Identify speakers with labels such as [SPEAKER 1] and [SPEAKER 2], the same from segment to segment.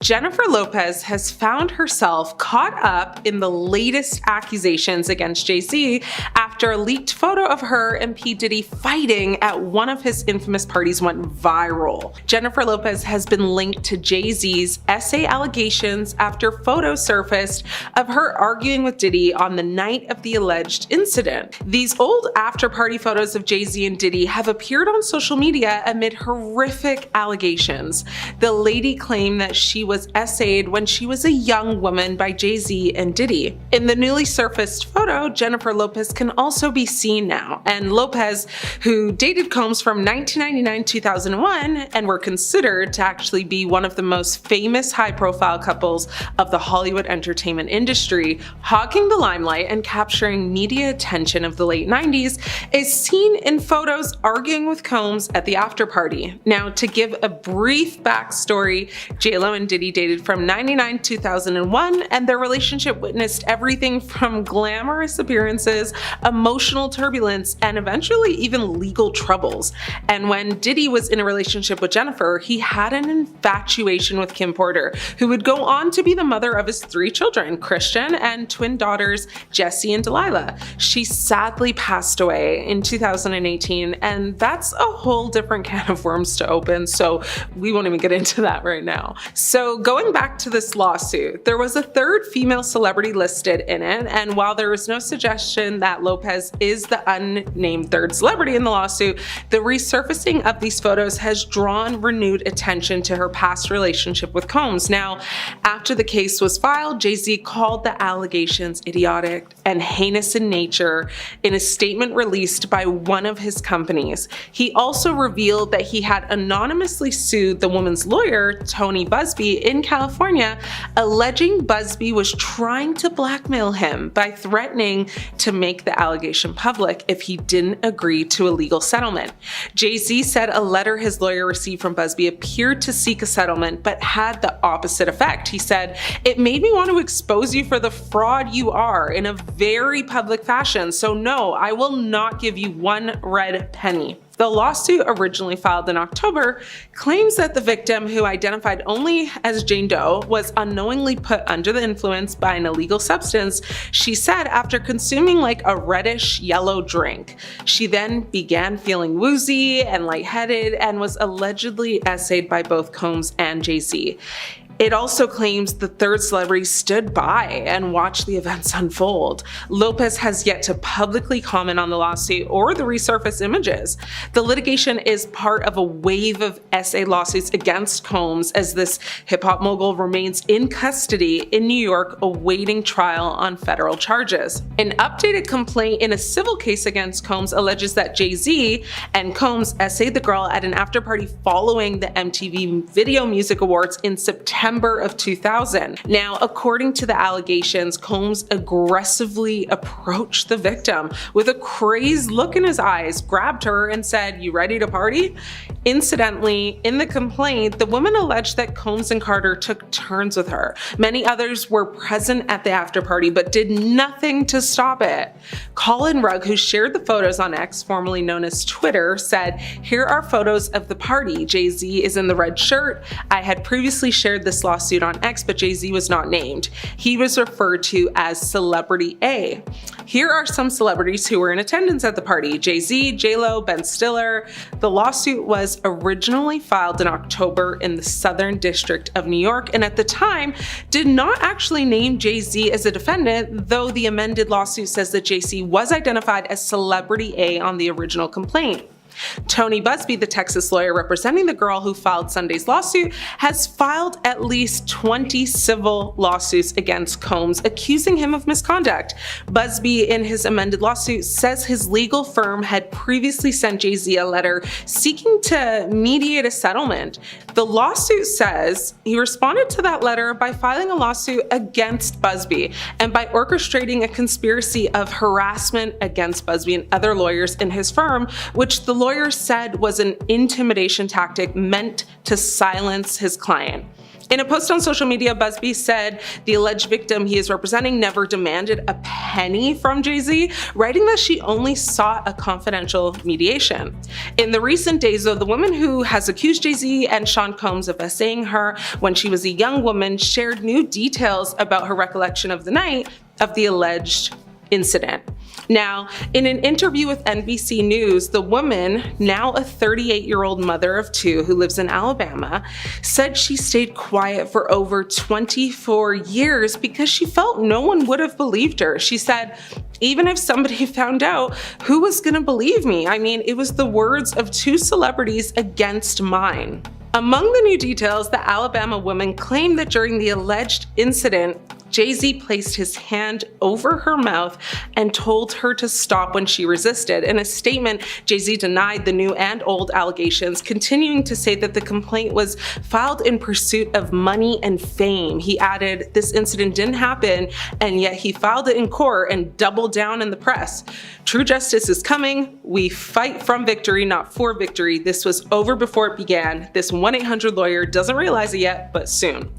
[SPEAKER 1] Jennifer Lopez has found herself caught up in the latest accusations against Jay-Z after a leaked photo of her and P. Diddy fighting at one of his infamous parties went viral. Jennifer Lopez has been linked to Jay-Z's essay allegations after photos surfaced of her arguing with Diddy on the night of the alleged incident. These old after-party photos of Jay-Z and Diddy have appeared on social media amid horrific allegations. The lady claimed that she was essayed when she was a young woman by Jay-Z and Diddy. In the newly surfaced photo, Jennifer Lopez can also be seen now, and Lopez, who dated Combs from 1999-2001 and were considered to actually be one of the most famous high-profile couples of the Hollywood entertainment industry, hogging the limelight and capturing media attention of the late 90s, is seen in photos arguing with Combs at the after-party. Now, to give a brief backstory, J-Lo and Diddy dated from 1999-2001, and their relationship witnessed everything from glamorous appearances, emotional turbulence, and eventually even legal troubles. And when Diddy was in a relationship with Jennifer, he had an infatuation with Kim Porter, who would go on to be the mother of his 3 children, Christian, and twin daughters, Jessie and Delilah. She sadly passed away in 2018, and that's a whole different can of worms to open, so we won't even get into that right now. So going back to this lawsuit, there was a third female celebrity listed in it, and while there was no suggestion that Lopez is the unnamed third celebrity in the lawsuit, the resurfacing of these photos has drawn renewed attention to her past relationship with Combs. Now, after the case was filed, Jay-Z called the allegations idiotic and heinous in nature in a statement released by one of his companies. He also revealed that he had anonymously sued the woman's lawyer, Tony Busby, in California, alleging Busby was trying to blackmail him by threatening to make the allegation public if he didn't agree to a legal settlement. Jay-Z said a letter his lawyer received from Busby appeared to seek a settlement but had the opposite effect. He said, "It made me want to expose you for the fraud you are in a very public fashion, so no, I will not give you one red penny." The lawsuit, originally filed in October, claims that the victim, who identified only as Jane Doe, was unknowingly put under the influence by an illegal substance, she said, after consuming like a reddish yellow drink. She then began feeling woozy and lightheaded and was allegedly essayed by both Combs and Jay-Z. It also claims the third celebrity stood by and watched the events unfold. Lopez has yet to publicly comment on the lawsuit or the resurfaced images. The litigation is part of a wave of essay lawsuits against Combs as this hip-hop mogul remains in custody in New York awaiting trial on federal charges. An updated complaint in a civil case against Combs alleges that Jay-Z and Combs essayed the girl at an after-party following the MTV Video Music Awards in September of 2000. Now, according to the allegations, Combs aggressively approached the victim with a crazed look in his eyes, grabbed her, and said, "You ready to party?" Incidentally, in the complaint, the woman alleged that Combs and Carter took turns with her. Many others were present at the after-party but did nothing to stop it. Colin Rugg, who shared the photos on X, formerly known as Twitter, said, "Here are photos of the party. Jay-Z is in the red shirt. I had previously shared this lawsuit on X, but Jay-Z was not named. He was referred to as Celebrity A. Here are some celebrities who were in attendance at the party: Jay-Z, J-Lo, Ben Stiller." The lawsuit was originally filed in October in the Southern District of New York, and at the time did not actually name Jay-Z as a defendant, though the amended lawsuit says that Jay-Z was identified as Celebrity A on the original complaint. Tony Busby, the Texas lawyer representing the girl who filed Sunday's lawsuit, has filed at least 20 civil lawsuits against Combs, accusing him of misconduct. Busby, in his amended lawsuit, says his legal firm had previously sent Jay-Z a letter seeking to mediate a settlement. The lawsuit says he responded to that letter by filing a lawsuit against Busby and by orchestrating a conspiracy of harassment against Busby and other lawyers in his firm, which the lawyer said was an intimidation tactic meant to silence his client. In a post on social media, Busby said the alleged victim he is representing never demanded a penny from Jay-Z, writing that she only sought a confidential mediation. In the recent days, though, the woman who has accused Jay-Z and Sean Combs of essaying her when she was a young woman shared new details about her recollection of the night of the alleged incident. Now, in an interview with NBC News, the woman, now a 38-year-old mother of two who lives in Alabama, said she stayed quiet for over 24 years because she felt no one would have believed her. She said, even if somebody found out, who was gonna believe me? I mean, it was the words of two celebrities against mine. Among the new details, the Alabama woman claimed that during the alleged incident, Jay-Z placed his hand over her mouth and told her to stop when she resisted. In a statement, Jay-Z denied the new and old allegations, continuing to say that the complaint was filed in pursuit of money and fame. He added, this incident didn't happen, and yet he filed it in court and doubled down in the press. True justice is coming. We fight from victory, not for victory. This was over before it began. This 1-800 lawyer doesn't realize it yet, but soon.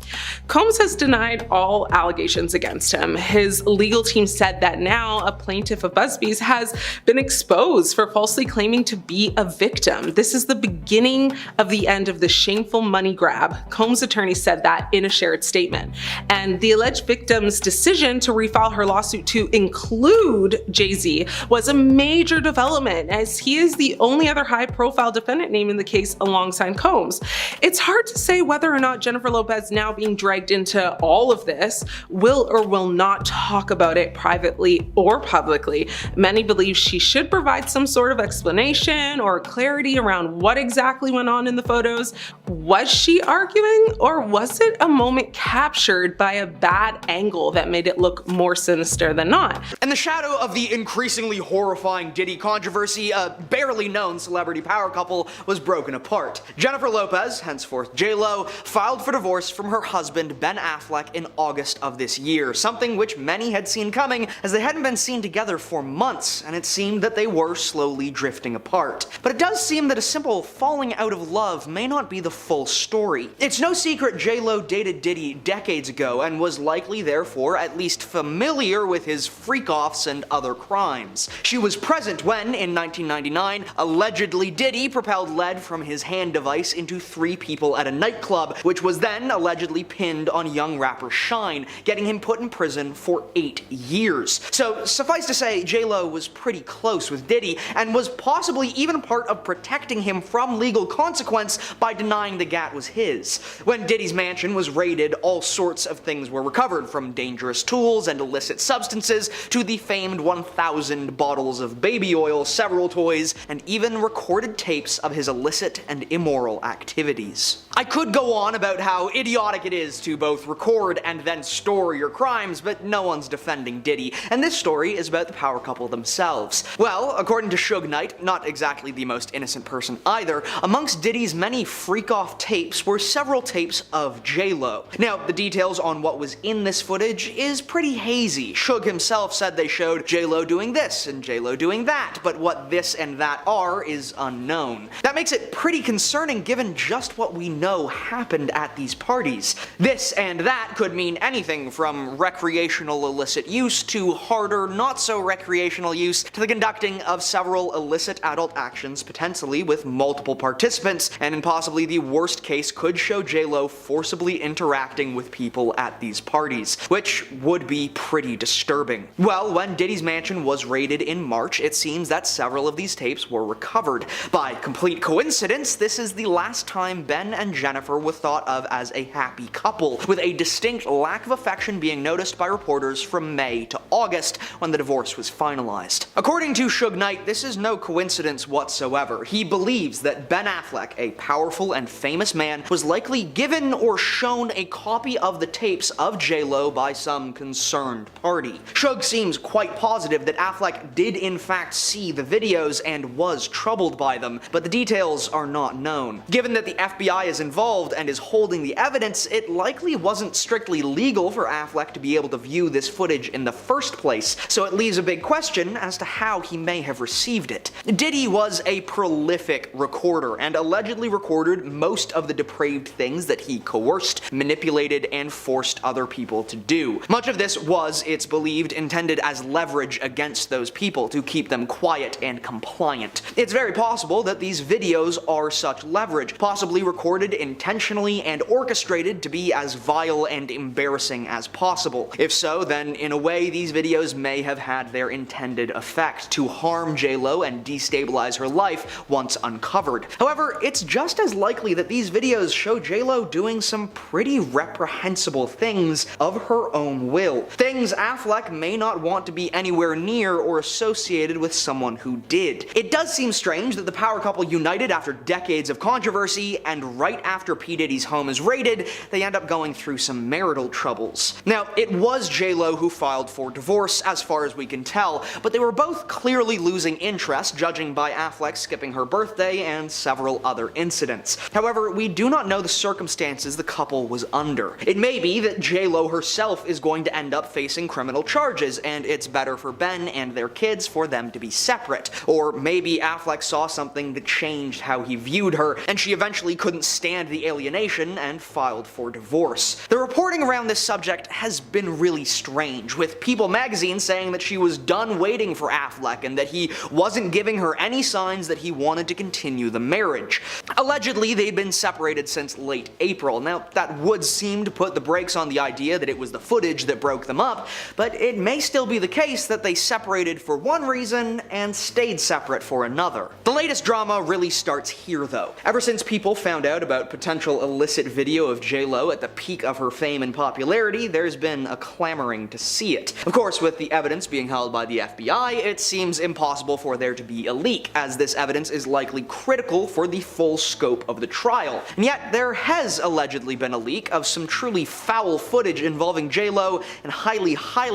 [SPEAKER 1] Combs has denied all allegations against him. His legal team said that now a plaintiff of Busby's has been exposed for falsely claiming to be a victim. This is the beginning of the end of the shameful money grab. Combs' attorney said that in a shared statement. And the alleged victim's decision to refile her lawsuit to include Jay-Z was a major development, as he is the only other high-profile defendant named in the case alongside Combs. It's hard to say whether or not Jennifer Lopez, now being dragged into all of this, will or will not talk about it privately or publicly. Many believe she should provide some sort of explanation or clarity around what exactly went on in the photos. Was she arguing, or was it a moment captured by a bad angle that made it look more sinister than not?
[SPEAKER 2] In the shadow of the increasingly horrifying Diddy controversy, a barely known celebrity power couple was broken apart. Jennifer Lopez, henceforth J-Lo, filed for divorce from her husband Ben Affleck in August of this year, something which many had seen coming as they hadn't been seen together for months, and it seemed that they were slowly drifting apart. But it does seem that a simple falling out of love may not be the full story. It's no secret J-Lo dated Diddy decades ago and was likely therefore at least familiar with his freak-offs and other crimes. She was present when, in 1999, allegedly Diddy propelled lead from his hand device into 3 people at a nightclub, which was then allegedly pinned on young rapper Shine, getting him put in prison for 8 years. So suffice to say, J-Lo was pretty close with Diddy and was possibly even part of protecting him from legal consequence by denying the gat was his. When Diddy's mansion was raided, all sorts of things were recovered, from dangerous tools and illicit substances to the famed 1,000 bottles of baby oil, several toys, and even recorded tapes of his illicit and immoral activities. I could go on about how idiotic it is to both record and then store your crimes, but no one's defending Diddy, and this story is about the power couple themselves. Well, according to Suge Knight, not exactly the most innocent person either, amongst Diddy's many freak-off tapes were several tapes of J-Lo. Now, the details on what was in this footage is pretty hazy. Suge himself said they showed J-Lo doing this and J-Lo doing that, but what this and that are is unknown. That makes it pretty concerning given just what we know happened at these parties. This and that could mean anything from recreational illicit use to harder, not so recreational use, to the conducting of several illicit adult actions, potentially with multiple participants, and in possibly the worst case could show J-Lo forcibly interacting with people at these parties, which would be pretty disturbing. Well, when Diddy's mansion was raided in March, it seems that several of these tapes were recovered. By complete coincidence, this is the last time Ben and Jennifer were thought of as a happy couple, with a distinct lack of affection being noticed by reporters from May to August when the divorce was finalized. According to Suge Knight, this is no coincidence whatsoever. He believes that Ben Affleck, a powerful and famous man, was likely given or shown a copy of the tapes of J-Lo by some concerned party. Suge seems quite positive that Affleck did in fact see the videos and was troubled by them, but the details are not known. Given that the FBI is involved and is holding the evidence, it likely wasn't strictly legal for for Affleck to be able to view this footage in the first place, so it leaves a big question as to how he may have received it. Diddy was a prolific recorder and allegedly recorded most of the depraved things that he coerced, manipulated, and forced other people to do. Much of this was, it's believed, intended as leverage against those people to keep them quiet and compliant. It's very possible that these videos are such leverage, possibly recorded intentionally and orchestrated to be as vile and embarrassing as possible. If so, then in a way these videos may have had their intended effect, to harm J-Lo and destabilize her life once uncovered. However, it's just as likely that these videos show J-Lo doing some pretty reprehensible things of her own will. Things Affleck may not want to be anywhere near or associated with someone who did. It does seem strange that the power couple united after decades of controversy, and right after P. Diddy's home is raided, they end up going through some marital troubles. Now, it was J-Lo who filed for divorce, as far as we can tell, but they were both clearly losing interest, judging by Affleck skipping her birthday and several other incidents. However, we do not know the circumstances the couple was under. It may be that J-Lo herself is going to end up facing criminal charges, and it's better for Ben and their kids for them to be separate. Or maybe Affleck saw something that changed how he viewed her, and she eventually couldn't stand the alienation and filed for divorce. The reporting around this subject has been really strange, with People magazine saying that she was done waiting for Affleck and that he wasn't giving her any signs that he wanted to continue the marriage. Allegedly, they'd been separated since late April. Now, that would seem to put the brakes on the idea that it was the footage that broke them up, but it may still be the case that they separated for one reason and stayed separate for another. The latest drama really starts here, though. Ever since people found out about potential illicit video of J-Lo at the peak of her fame and popularity, there's been a clamoring to see it. Of course, with the evidence being held by the FBI, it seems impossible for there to be a leak, as this evidence is likely critical for the full scope of the trial. And yet, there has allegedly been a leak of some truly foul footage involving J-Lo and highly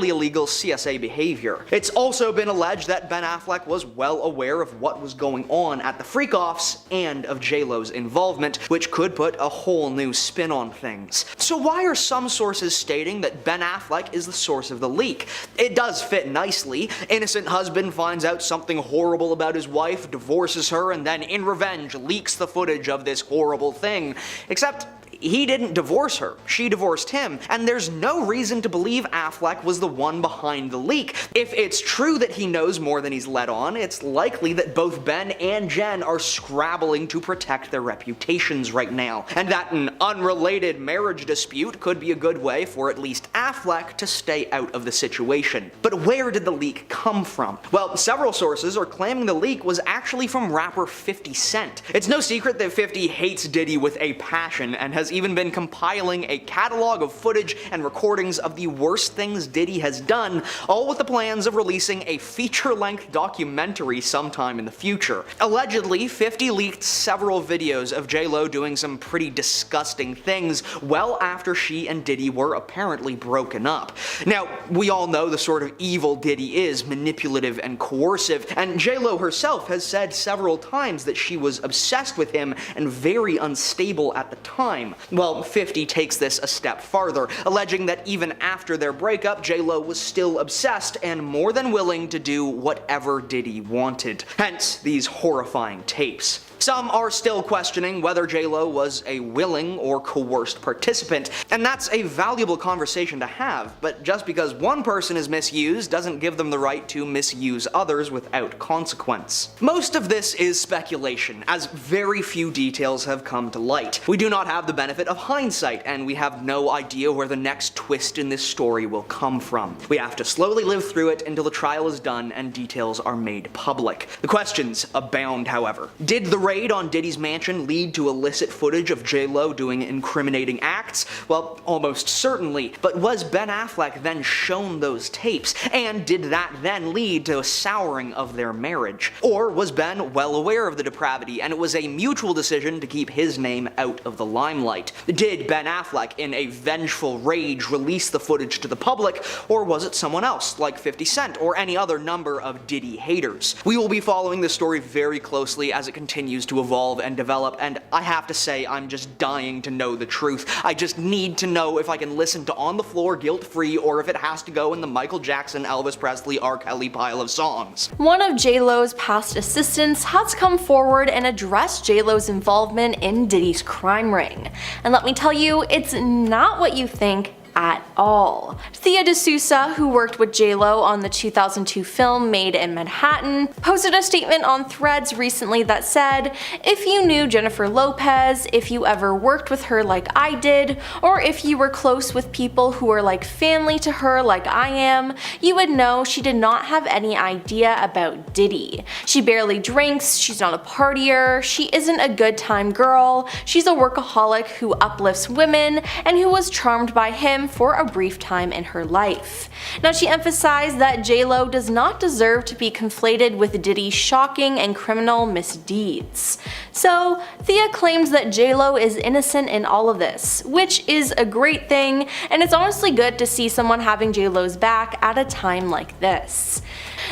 [SPEAKER 2] illegal CSA behavior. It's also been alleged that Ben Affleck was well aware of what was going on at the freak-offs and of J-Lo's involvement, which could put a whole new spin on things. So why are some sources stating that Ben Affleck is the source of the leak? It does fit nicely. Innocent husband finds out something horrible about his wife, divorces her, and then in revenge leaks the footage of this horrible thing. Except he didn't divorce her, she divorced him, and there's no reason to believe Affleck was the one behind the leak. If it's true that he knows more than he's let on, it's likely that both Ben and Jen are scrabbling to protect their reputations right now, and that an unrelated marriage dispute could be a good way for at least Affleck to stay out of the situation. But where did the leak come from? Well, several sources are claiming the leak was actually from rapper 50 Cent. It's no secret that 50 hates Diddy with a passion and has even been compiling a catalog of footage and recordings of the worst things Diddy has done, all with the plans of releasing a feature-length documentary sometime in the future. Allegedly, 50 leaked several videos of J-Lo doing some pretty disgusting things well after she and Diddy were apparently broken up. Now, we all know the sort of evil Diddy is, manipulative and coercive, and J-Lo herself has said several times that she was obsessed with him and very unstable at the time. Well, 50 takes this a step farther, alleging that even after their breakup, J-Lo was still obsessed and more than willing to do whatever Diddy wanted. Hence, these horrifying tapes. Some are still questioning whether J-Lo was a willing or coerced participant, and that's a valuable conversation to have, but just because one person is misused doesn't give them the right to misuse others without consequence. Most of this is speculation, as very few details have come to light. We do not have the benefit of hindsight, and we have no idea where the next twist in this story will come from. We have to slowly live through it until the trial is done and details are made public. The questions abound, however. Did the raid on Diddy's mansion lead to illicit footage of J-Lo doing incriminating acts? Well, almost certainly. But was Ben Affleck then shown those tapes? And did that then lead to a souring of their marriage? Or was Ben well aware of the depravity and it was a mutual decision to keep his name out of the limelight? Did Ben Affleck, in a vengeful rage, release the footage to the public, or was it someone else, like 50 Cent or any other number of Diddy haters? We will be following this story very closely as it continues continues to evolve and develop, and I have to say, I'm just dying to know the truth. I just need to know if I can listen to On the Floor guilt-free or if it has to go in the Michael Jackson, Elvis Presley, R. Kelly pile of songs.
[SPEAKER 3] One of J-Lo's past assistants has come forward and addressed J-Lo's involvement in Diddy's crime ring. And let me tell you, it's not what you think at all. Thea D'Souza, who worked with J-Lo on the 2002 film Made in Manhattan, posted a statement on Threads recently that said, "If you knew Jennifer Lopez, if you ever worked with her like I did, or if you were close with people who are like family to her like I am, you would know she did not have any idea about Diddy. She barely drinks, she's not a partier, she isn't a good time girl, she's a workaholic who uplifts women and who was charmed by him for a brief time in her life." Now, she emphasized that J-Lo does not deserve to be conflated with Diddy's shocking and criminal misdeeds. So, Thea claims that J-Lo is innocent in all of this, which is a great thing, and it's honestly good to see someone having J-Lo's back at a time like this.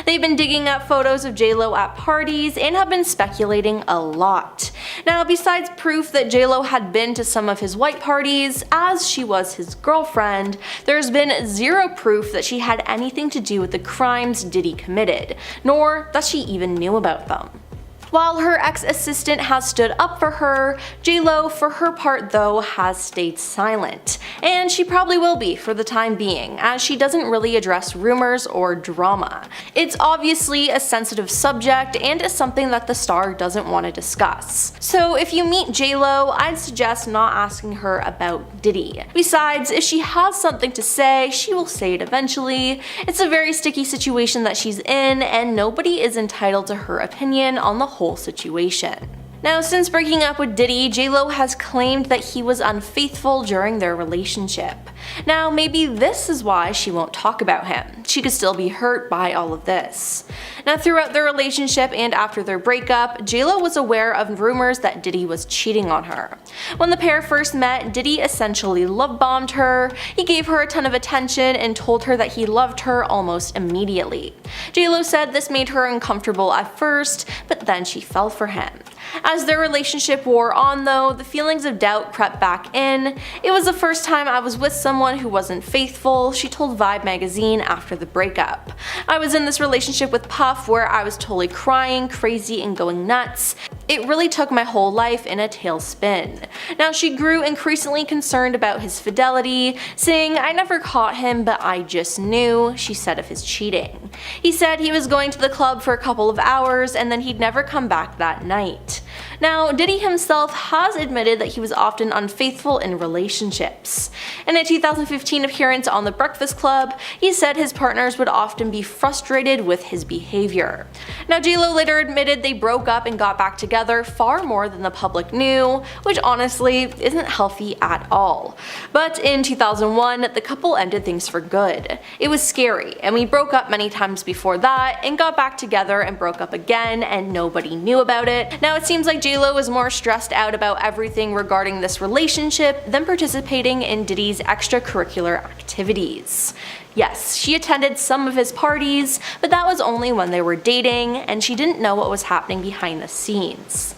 [SPEAKER 3] They've been digging up photos of J-Lo at parties and have been speculating a lot. Now, besides proof that J-Lo had been to some of his white parties, as she was his girlfriend, there's been zero proof that she had anything to do with the crimes Diddy committed, nor that she even knew about them. While her ex-assistant has stood up for her, J-Lo, for her part though, has stayed silent. And she probably will be for the time being, as she doesn't really address rumors or drama. It's obviously a sensitive subject and is something that the star doesn't want to discuss. So if you meet J-Lo, I'd suggest not asking her about Diddy. Besides, if she has something to say, she will say it eventually. It's a very sticky situation that she's in, and nobody is entitled to her opinion on the whole situation. Now, since breaking up with Diddy, J-Lo has claimed that he was unfaithful during their relationship. Now, maybe this is why she won't talk about him. She could still be hurt by all of this. Now, throughout their relationship and after their breakup, J-Lo was aware of rumors that Diddy was cheating on her. When the pair first met, Diddy essentially love-bombed her. He gave her a ton of attention and told her that he loved her almost immediately. J-Lo said this made her uncomfortable at first, but then she fell for him. As their relationship wore on though, the feelings of doubt crept back in. "It was the first time I was with someone who wasn't faithful," she told Vibe magazine after the breakup. "I was in this relationship with Puff where I was totally crying, crazy, and going nuts. It really took my whole life in a tailspin." Now, she grew increasingly concerned about his fidelity, saying, "I never caught him, but I just knew," she said of his cheating. He said he was going to the club for a couple of hours and then he'd never come back that night. Now, Diddy himself has admitted that he was often unfaithful in relationships. In a 2015 appearance on The Breakfast Club, he said his partners would often be frustrated with his behavior. Now, J-Lo later admitted they broke up and got back together far more than the public knew, which honestly isn't healthy at all. But in 2001, the couple ended things for good. It was scary, and we broke up many times before that and got back together and broke up again, and nobody knew about it. Now, it seems like J-Lo is more stressed out about everything regarding this relationship than participating in Diddy's extracurricular activities. Yes, she attended some of his parties, but that was only when they were dating, and she didn't know what was happening behind the scenes.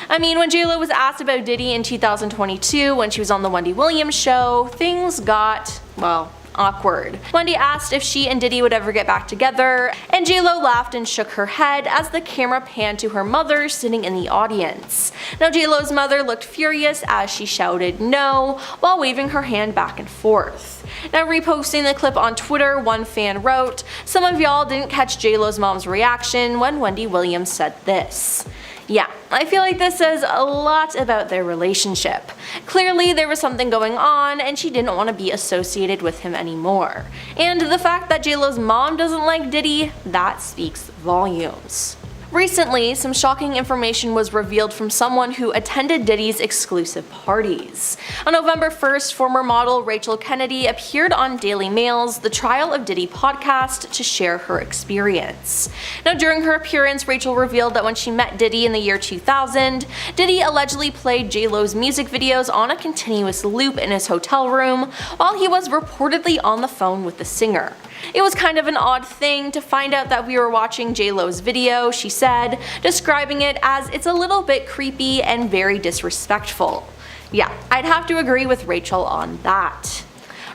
[SPEAKER 3] I mean, when J-Lo was asked about Diddy in 2022 when she was on the Wendy Williams show, things got, well, awkward. Wendy asked if she and Diddy would ever get back together, and J-Lo laughed and shook her head as the camera panned to her mother sitting in the audience. Now, J-Lo's mother looked furious as she shouted no while waving her hand back and forth. Now, reposting the clip on Twitter, one fan wrote, "Some of y'all didn't catch J-Lo's mom's reaction when Wendy Williams said this." Yeah, I feel like this says a lot about their relationship. Clearly there was something going on and she didn't want to be associated with him anymore. And the fact that J-Lo's mom doesn't like Diddy, that speaks volumes. Recently, some shocking information was revealed from someone who attended Diddy's exclusive parties. On November 1st, former model Rachel Kennedy appeared on Daily Mail's The Trial of Diddy podcast to share her experience. Now, during her appearance, Rachel revealed that when she met Diddy in the year 2000, Diddy allegedly played J-Lo's music videos on a continuous loop in his hotel room while he was reportedly on the phone with the singer. It was kind of an odd thing to find out that we were watching JLo's video, she said, describing it as it's a little bit creepy and very disrespectful. Yeah, I'd have to agree with Rachel on that.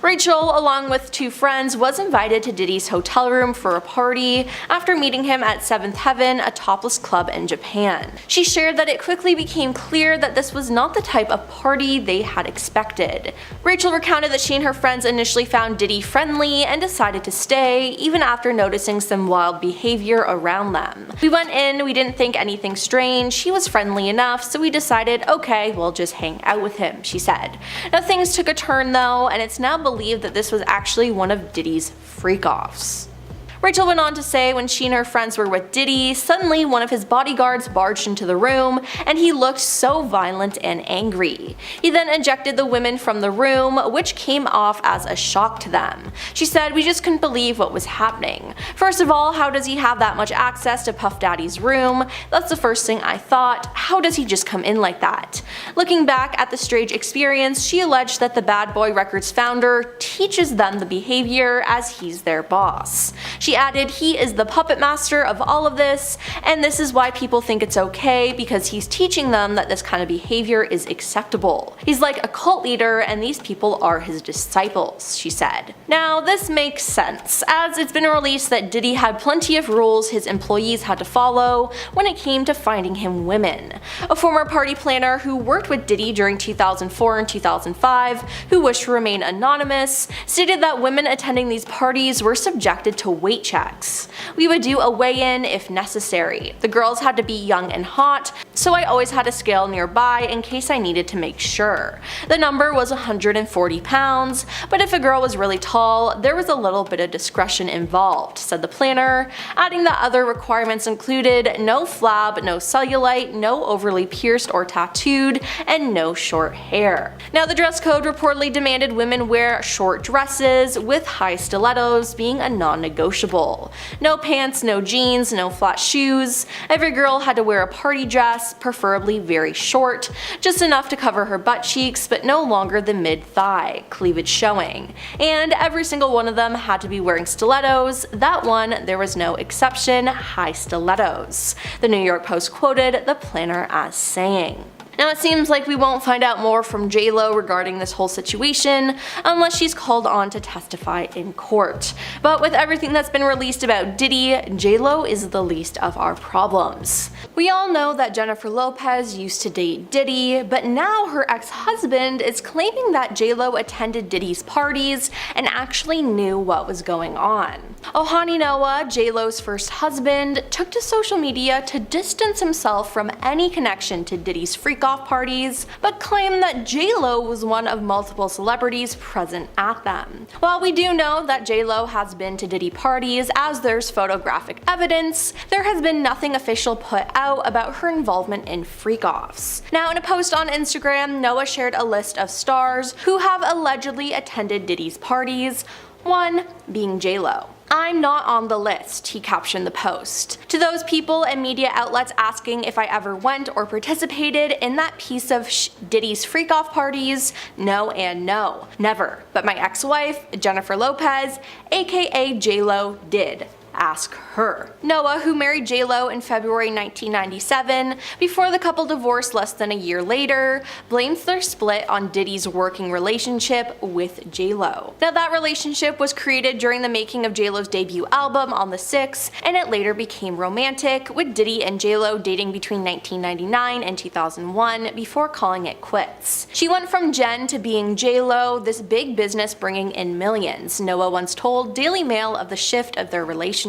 [SPEAKER 3] Rachel, along with 2 friends, was invited to Diddy's hotel room for a party after meeting him at 7th Heaven, a topless club in Japan. She shared that it quickly became clear that this was not the type of party they had expected. Rachel recounted that she and her friends initially found Diddy friendly and decided to stay, even after noticing some wild behavior around them. We went in, we didn't think anything strange, he was friendly enough, so we decided, okay, we'll just hang out with him, she said. Now things took a turn though, and it's now believed that this was actually one of Diddy's freak-offs. Rachel went on to say when she and her friends were with Diddy, suddenly one of his bodyguards barged into the room and he looked so violent and angry. He then ejected the women from the room, which came off as a shock to them. She said, "We just couldn't believe what was happening. First of all, how does he have that much access to Puff Daddy's room? That's the first thing I thought. How does he just come in like that?" Looking back at the strange experience, she alleged that the Bad Boy Records founder teaches them the behavior as he's their boss. She added, "He is the puppet master of all of this, and this is why people think it's okay, because he's teaching them that this kind of behavior is acceptable. He's like a cult leader and these people are his disciples," she said. Now this makes sense, as it's been released that Diddy had plenty of rules his employees had to follow when it came to finding him women. A former party planner who worked with Diddy during 2004 and 2005, who wished to remain anonymous, stated that women attending these parties were subjected to weight checks. "We would do a weigh-in if necessary. The girls had to be young and hot, so I always had a scale nearby in case I needed to make sure. The number was 140 pounds, but if a girl was really tall, there was a little bit of discretion involved," said the planner, adding that other requirements included no flab, no cellulite, no overly pierced or tattooed, and no short hair. Now the dress code reportedly demanded women wear short dresses, with high stilettos being a non-negotiable. No pants, no jeans, no flat shoes. Every girl had to wear a party dress, preferably very short, just enough to cover her butt cheeks but no longer than mid-thigh, cleavage showing. And every single one of them had to be wearing stilettos. That one, there was no exception, high stilettos. The New York Post quoted the planner as saying. Now it seems like we won't find out more from JLo regarding this whole situation unless she's called on to testify in court. But with everything that's been released about Diddy, JLo is the least of our problems. We all know that Jennifer Lopez used to date Diddy, but now her ex-husband is claiming that JLo attended Diddy's parties and actually knew what was going on. Ohani Noah, JLo's first husband, took to social media to distance himself from any connection to Diddy's freak-off parties, but claimed that JLo was one of multiple celebrities present at them. While we do know that JLo has been to Diddy parties, as there's photographic evidence, there has been nothing official put out about her involvement in freak-offs. Now in a post on Instagram, Noah shared a list of stars who have allegedly attended Diddy's parties, one being JLo. "I'm not on the list," he captioned the post. To those people and media outlets asking if I ever went or participated in that piece of Diddy's freak-off parties, no and no. Never. But my ex-wife, Jennifer Lopez, aka JLo, did. Ask her. Noah, who married JLo in February 1997, before the couple divorced less than a year later, blames their split on Diddy's working relationship with JLo. Now that relationship was created during the making of JLo's debut album On the Six, and it later became romantic, with Diddy and JLo dating between 1999 and 2001 before calling it quits. "She went from Jen to being JLo, this big business bringing in millions," Noah once told Daily Mail of the shift of their relationship.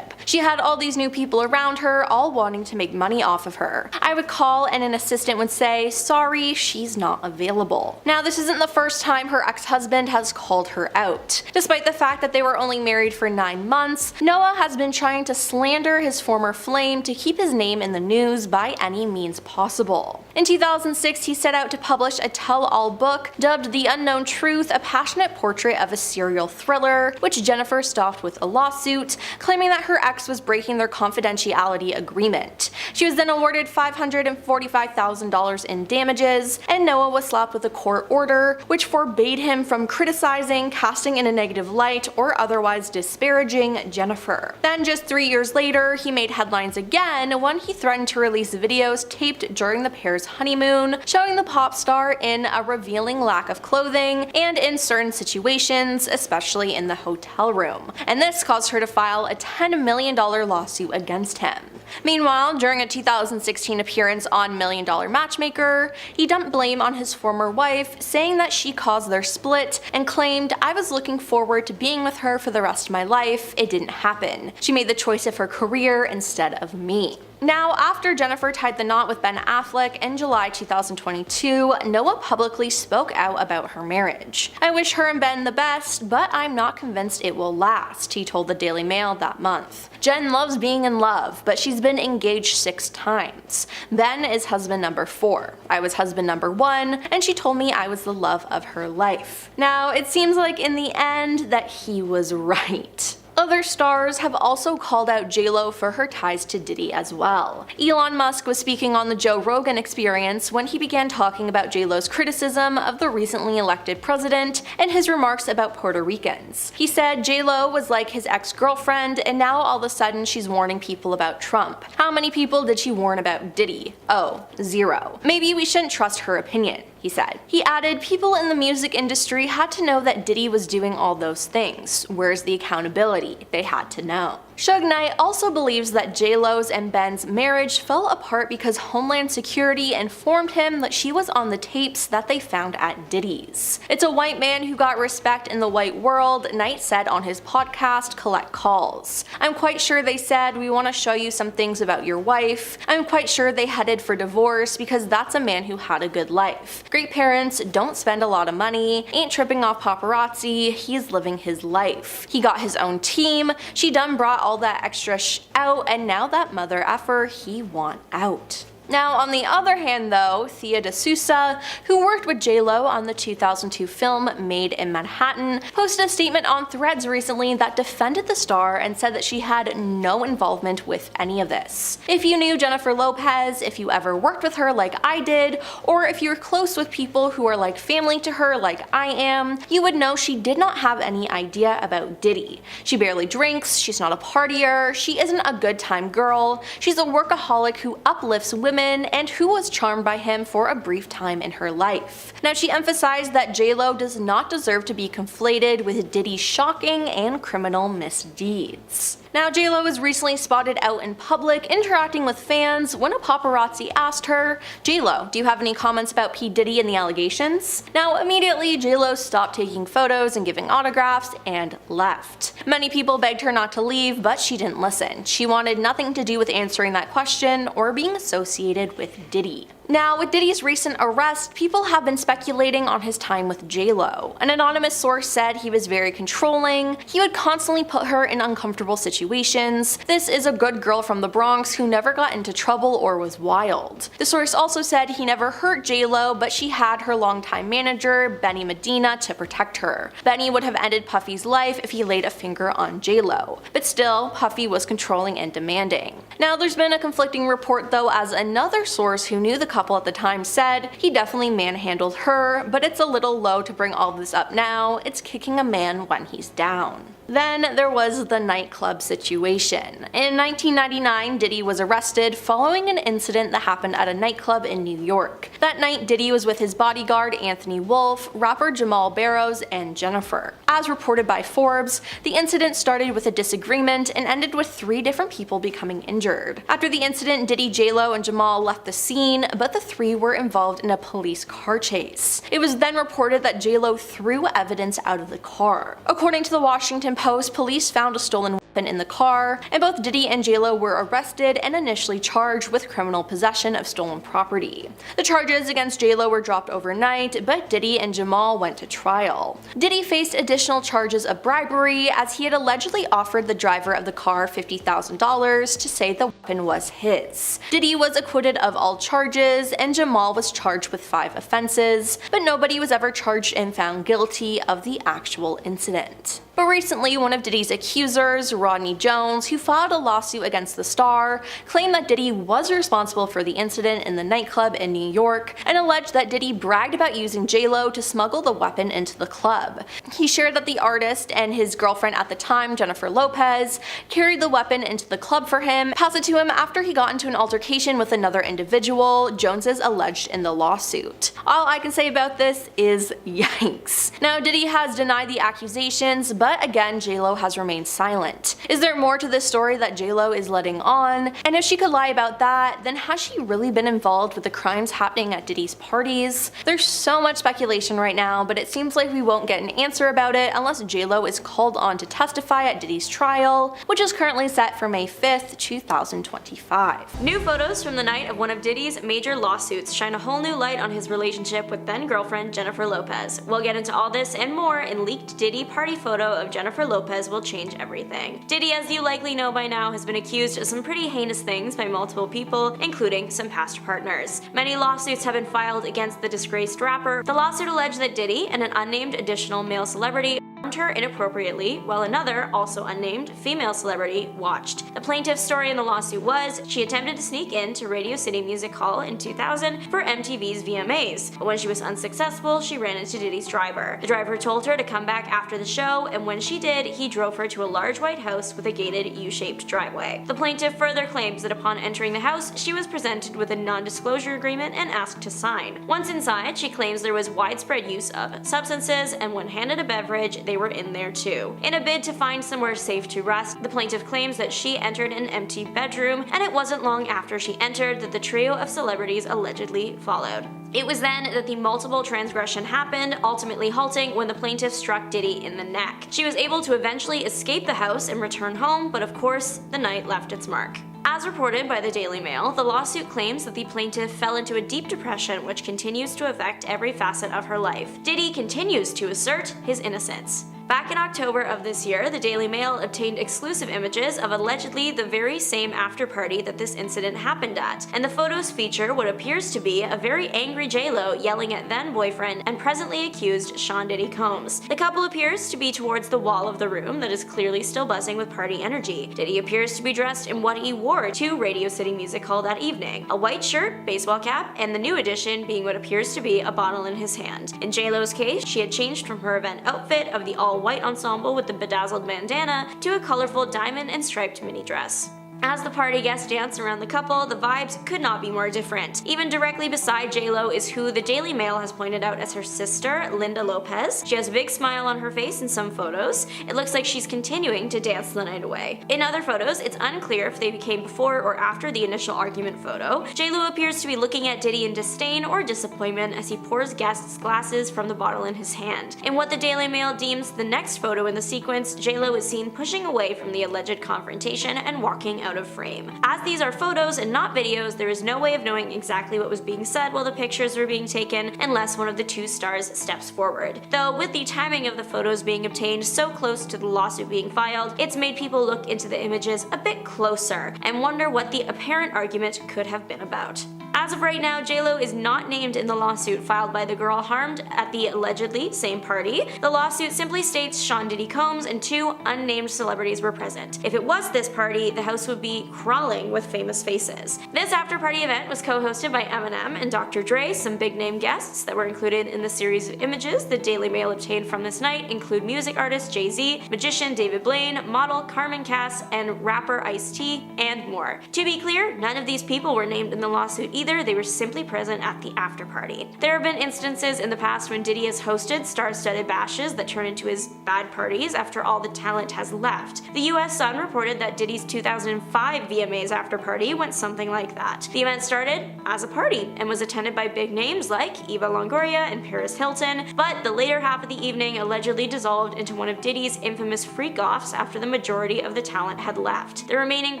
[SPEAKER 3] "She had all these new people around her, all wanting to make money off of her. I would call and an assistant would say, 'Sorry, she's not available.'" Now this isn't the first time her ex-husband has called her out. Despite the fact that they were only married for 9 months, Noah has been trying to slander his former flame to keep his name in the news by any means possible. In 2006, he set out to publish a tell-all book dubbed The Unknown Truth, a passionate portrait of a serial thriller, which Jennifer stopped with a lawsuit, claiming claiming that her ex was breaking their confidentiality agreement. She was then awarded $545,000 in damages, and Noah was slapped with a court order which forbade him from criticizing, casting in a negative light, or otherwise disparaging Jennifer. Then just 3 years later, he made headlines again when he threatened to release videos taped during the pair's honeymoon, showing the pop star in a revealing lack of clothing and in certain situations, especially in the hotel room. And this caused her to file a $10 million lawsuit against him. Meanwhile, during a 2016 appearance on Million Dollar Matchmaker, he dumped blame on his former wife, saying that she caused their split, and claimed, "I was looking forward to being with her for the rest of my life. It didn't happen. She made the choice of her career instead of me." Now, after Jennifer tied the knot with Ben Affleck in July 2022, Noah publicly spoke out about her marriage. "I wish her and Ben the best, but I'm not convinced it will last," he told the Daily Mail that month. "Jen loves being in love, but she's been engaged 6 times. Ben is husband number 4. I was husband number 1, and she told me I was the love of her life." Now, it seems like in the end that he was right. Other stars have also called out JLo for her ties to Diddy as well. Elon Musk was speaking on the Joe Rogan Experience when he began talking about JLo's criticism of the recently elected president and his remarks about Puerto Ricans. He said JLo was like his ex-girlfriend, and now all of a sudden she's warning people about Trump. How many people did she warn about Diddy? Oh, 0. Maybe we shouldn't trust her opinion, he said. He added, people in the music industry had to know that Diddy was doing all those things. Where's the accountability? They had to know. Suge Knight also believes that JLo's and Ben's marriage fell apart because Homeland Security informed him that she was on the tapes that they found at Diddy's. "It's a white man who got respect in the white world," Knight said on his podcast Collect Calls. "I'm quite sure they said, we want to show you some things about your wife. I'm quite sure they headed for divorce because that's a man who had a good life. Great parents, don't spend a lot of money, ain't tripping off paparazzi, he's living his life. He got his own team, she done brought all that extra out, and now that mother effer he want out." Now, on the other hand though, Thea DeSouza, who worked with JLo on the 2002 film Made in Manhattan, posted a statement on Threads recently that defended the star and said that she had no involvement with any of this. "If you knew Jennifer Lopez, if you ever worked with her like I did, or if you're close with people who are like family to her like I am, you would know she did not have any idea about Diddy. She barely drinks, she's not a partier, she isn't a good time girl, she's a workaholic who uplifts women and who was charmed by him for a brief time in her life." Now, she emphasized that JLo does not deserve to be conflated with Diddy's shocking and criminal misdeeds. Now, JLo was recently spotted out in public interacting with fans when a paparazzi asked her, "JLo, do you have any comments about P. Diddy and the allegations?" Now, immediately JLo stopped taking photos and giving autographs and left. Many people begged her not to leave, but she didn't listen. She wanted nothing to do with answering that question or being associated with Diddy. Now, with Diddy's recent arrest, people have been speculating on his time with JLo. An anonymous source said he was very controlling, he would constantly put her in uncomfortable situations, this is a good girl from the Bronx who never got into trouble or was wild. The source also said he never hurt JLo, but she had her longtime manager, Benny Medina, to protect her. Benny would have ended Puffy's life if he laid a finger on JLo. But still, Puffy was controlling and demanding. Now, there's been a conflicting report though, as another source who knew the couple at the time said he definitely manhandled her, but it's a little low to bring all this up now, it's kicking a man when he's down. Then there was the nightclub situation. In 1999, Diddy was arrested following an incident that happened at a nightclub in New York. That night, Diddy was with his bodyguard Anthony Wolf, rapper Jamal Barrows, and Jennifer. As reported by Forbes, the incident started with a disagreement and ended with 3 different people becoming injured. After the incident, Diddy, JLo, and Jamal left the scene, but the 3 were involved in a police car chase. It was then reported that JLo threw evidence out of the car. According to the Washington Post, police found a stolen weapon in the car, and both Diddy and JLo were arrested and initially charged with criminal possession of stolen property. The charges against JLo were dropped overnight, but Diddy and Jamal went to trial. Diddy faced additional charges of bribery as he had allegedly offered the driver of the car $50,000 to say the weapon was his. Diddy was acquitted of all charges, and Jamal was charged with 5 offenses, but nobody was ever charged and found guilty of the actual incident. But But recently, one of Diddy's accusers, Rodney Jones, who filed a lawsuit against the star, claimed that Diddy was responsible for the incident in the nightclub in New York and alleged that Diddy bragged about using J-Lo to smuggle the weapon into the club. He shared that the artist and his girlfriend at the time, Jennifer Lopez, carried the weapon into the club for him, passed it to him after he got into an altercation with another individual, Jones is alleged in the lawsuit. All I can say about this is yikes. Now, Diddy has denied the accusations, but again, J-Lo has remained silent. Is there more to this story that J-Lo is letting on? And if she could lie about that, then has she really been involved with the crimes happening at Diddy's parties? There's so much speculation right now, but it seems like we won't get an answer about it unless J-Lo is called on to testify at Diddy's trial, which is currently set for May 5th, 2025.
[SPEAKER 4] New photos from the night of one of Diddy's major lawsuits shine a whole new light on his relationship with then-girlfriend Jennifer Lopez. We'll get into all this and more in leaked Diddy party photo of Jennifer Lopez will change everything. Diddy, as you likely know by now, has been accused of some pretty heinous things by multiple people, including some past partners. Many lawsuits have been filed against the disgraced rapper. The lawsuit alleged that Diddy and an unnamed additional male celebrity harmed her inappropriately, while another, also unnamed, female celebrity watched. The plaintiff's story in the lawsuit was she attempted to sneak into Radio City Music Hall in 2000 for MTV's VMAs, but when she was unsuccessful, she ran into Diddy's driver. The driver told her to come back after the show, and when she did, he drove her to a large white house with a gated U-shaped driveway. The plaintiff further claims that upon entering the house, she was presented with a non-disclosure agreement and asked to sign. Once inside, she claims there was widespread use of substances, and when handed a beverage, they were in there too. In a bid to find somewhere safe to rest, the plaintiff claims that she entered an empty bedroom, and it wasn't long after she entered that the trio of celebrities allegedly followed. It was then that the multiple transgression happened, ultimately halting when the plaintiff struck Diddy in the neck. She was able to eventually escape the house and return home, but of course, the night left its mark. As reported by the Daily Mail, the lawsuit claims that the plaintiff fell into a deep depression which continues to affect every facet of her life. Diddy continues to assert his innocence. Back in October of this year, the Daily Mail obtained exclusive images of allegedly the very same after-party that this incident happened at, and the photos feature what appears to be a very angry J-Lo yelling at then-boyfriend and presently accused Sean Diddy Combs. The couple appears to be towards the wall of the room that is clearly still buzzing with party energy. Diddy appears to be dressed in what he wore to Radio City Music Hall that evening, a white shirt, baseball cap, and the new addition being what appears to be a bottle in his hand. In J-Lo's case, she had changed from her event outfit of the all-white ensemble with the bedazzled bandana to a colorful diamond and striped mini dress. As the party guests dance around the couple, the vibes could not be more different. Even directly beside J-Lo is who the Daily Mail has pointed out as her sister, Linda Lopez. She has a big smile on her face in some photos. It looks like she's continuing to dance the night away. In other photos, it's unclear if they became before or after the initial argument photo. J-Lo appears to be looking at Diddy in disdain or disappointment as he pours guests glasses from the bottle in his hand. In what the Daily Mail deems the next photo in the sequence, J-Lo is seen pushing away from the alleged confrontation and walking out of frame. As these are photos and not videos, there is no way of knowing exactly what was being said while the pictures were being taken unless one of the two stars steps forward. Though with the timing of the photos being obtained so close to the lawsuit being filed, it's made people look into the images a bit closer and wonder what the apparent argument could have been about. As of right now, J-Lo is not named in the lawsuit filed by the girl harmed at the allegedly same party. The lawsuit simply states Sean Diddy Combs and two unnamed celebrities were present. If it was this party, the house would be crawling with famous faces. This after-party event was co-hosted by Eminem and Dr. Dre. Some big-name guests that were included in the series of images the Daily Mail obtained from this night include music artist Jay-Z, magician David Blaine, model Carmen Cass, and rapper Ice-T, and more. To be clear, none of these people were named in the lawsuit either. They were simply present at the after-party. There have been instances in the past when Diddy has hosted star-studded bashes that turn into his bad parties after all the talent has left. The US Sun reported that Diddy's 2005 VMAs after-party went something like that. The event started as a party and was attended by big names like Eva Longoria and Paris Hilton, but the later half of the evening allegedly dissolved into one of Diddy's infamous freak-offs after the majority of the talent had left. The remaining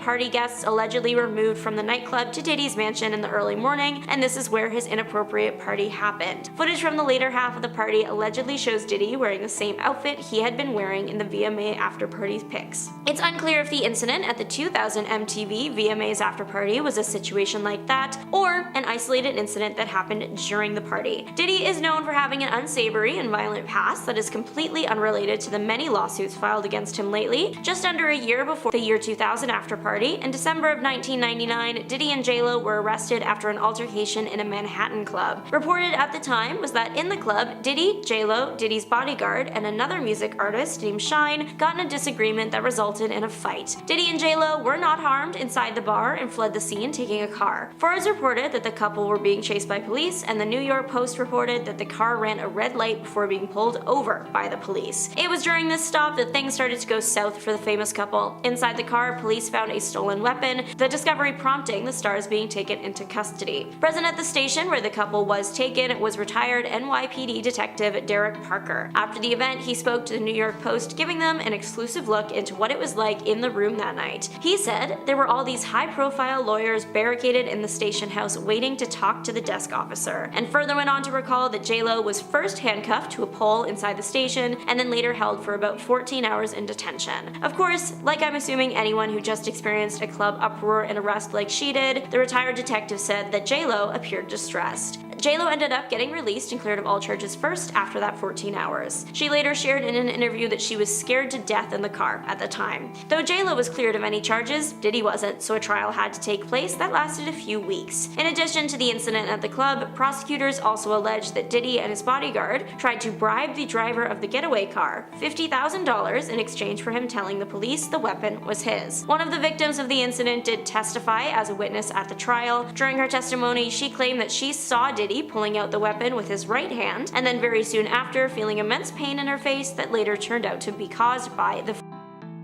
[SPEAKER 4] party guests allegedly were moved from the nightclub to Diddy's mansion in the early morning, and this is where his inappropriate party happened. Footage from the later half of the party allegedly shows Diddy wearing the same outfit he had been wearing in the VMA after party pics. It's unclear if the incident at the 2000 MTV VMAs after party was a situation like that, or an isolated incident that happened during the party. Diddy is known for having an unsavory and violent past that is completely unrelated to the many lawsuits filed against him lately. Just under a year before the year 2000 after party, in December of 1999, Diddy and J-Lo were arrested after an altercation in a Manhattan club. Reported at the time was that in the club, Diddy, J-Lo, Diddy's bodyguard, and another music artist named Shine got in a disagreement that resulted in a fight. Diddy and J-Lo were not harmed inside the bar and fled the scene taking a car. Forbes reported that the couple were being chased by police, and the New York Post reported that the car ran a red light before being pulled over by the police. It was during this stop that things started to go south for the famous couple. Inside the car, police found a stolen weapon, the discovery prompting the stars being taken into custody. Present at the station where the couple was taken was retired NYPD detective Derek Parker. After the event, he spoke to the New York Post, giving them an exclusive look into what it was like in the room that night. He said there were all these high-profile lawyers barricaded in the station house waiting to talk to the desk officer, and further went on to recall that J-Lo was first handcuffed to a pole inside the station and then later held for about 14 hours in detention. Of course, like I'm assuming anyone who just experienced a club uproar and arrest like she did, the retired detective said that J-Lo appeared distressed. J-Lo ended up getting released and cleared of all charges first after that 14 hours. She later shared in an interview that she was scared to death in the car at the time. Though J-Lo was cleared of any charges, Diddy wasn't, so a trial had to take place that lasted a few weeks. In addition to the incident at the club, prosecutors also alleged that Diddy and his bodyguard tried to bribe the driver of the getaway car $50,000 in exchange for him telling the police the weapon was his. One of the victims of the incident did testify as a witness at the trial. During her testimony, she claimed that she saw Diddy pulling out the weapon with his right hand, and then very soon after feeling immense pain in her face that later turned out to be caused by the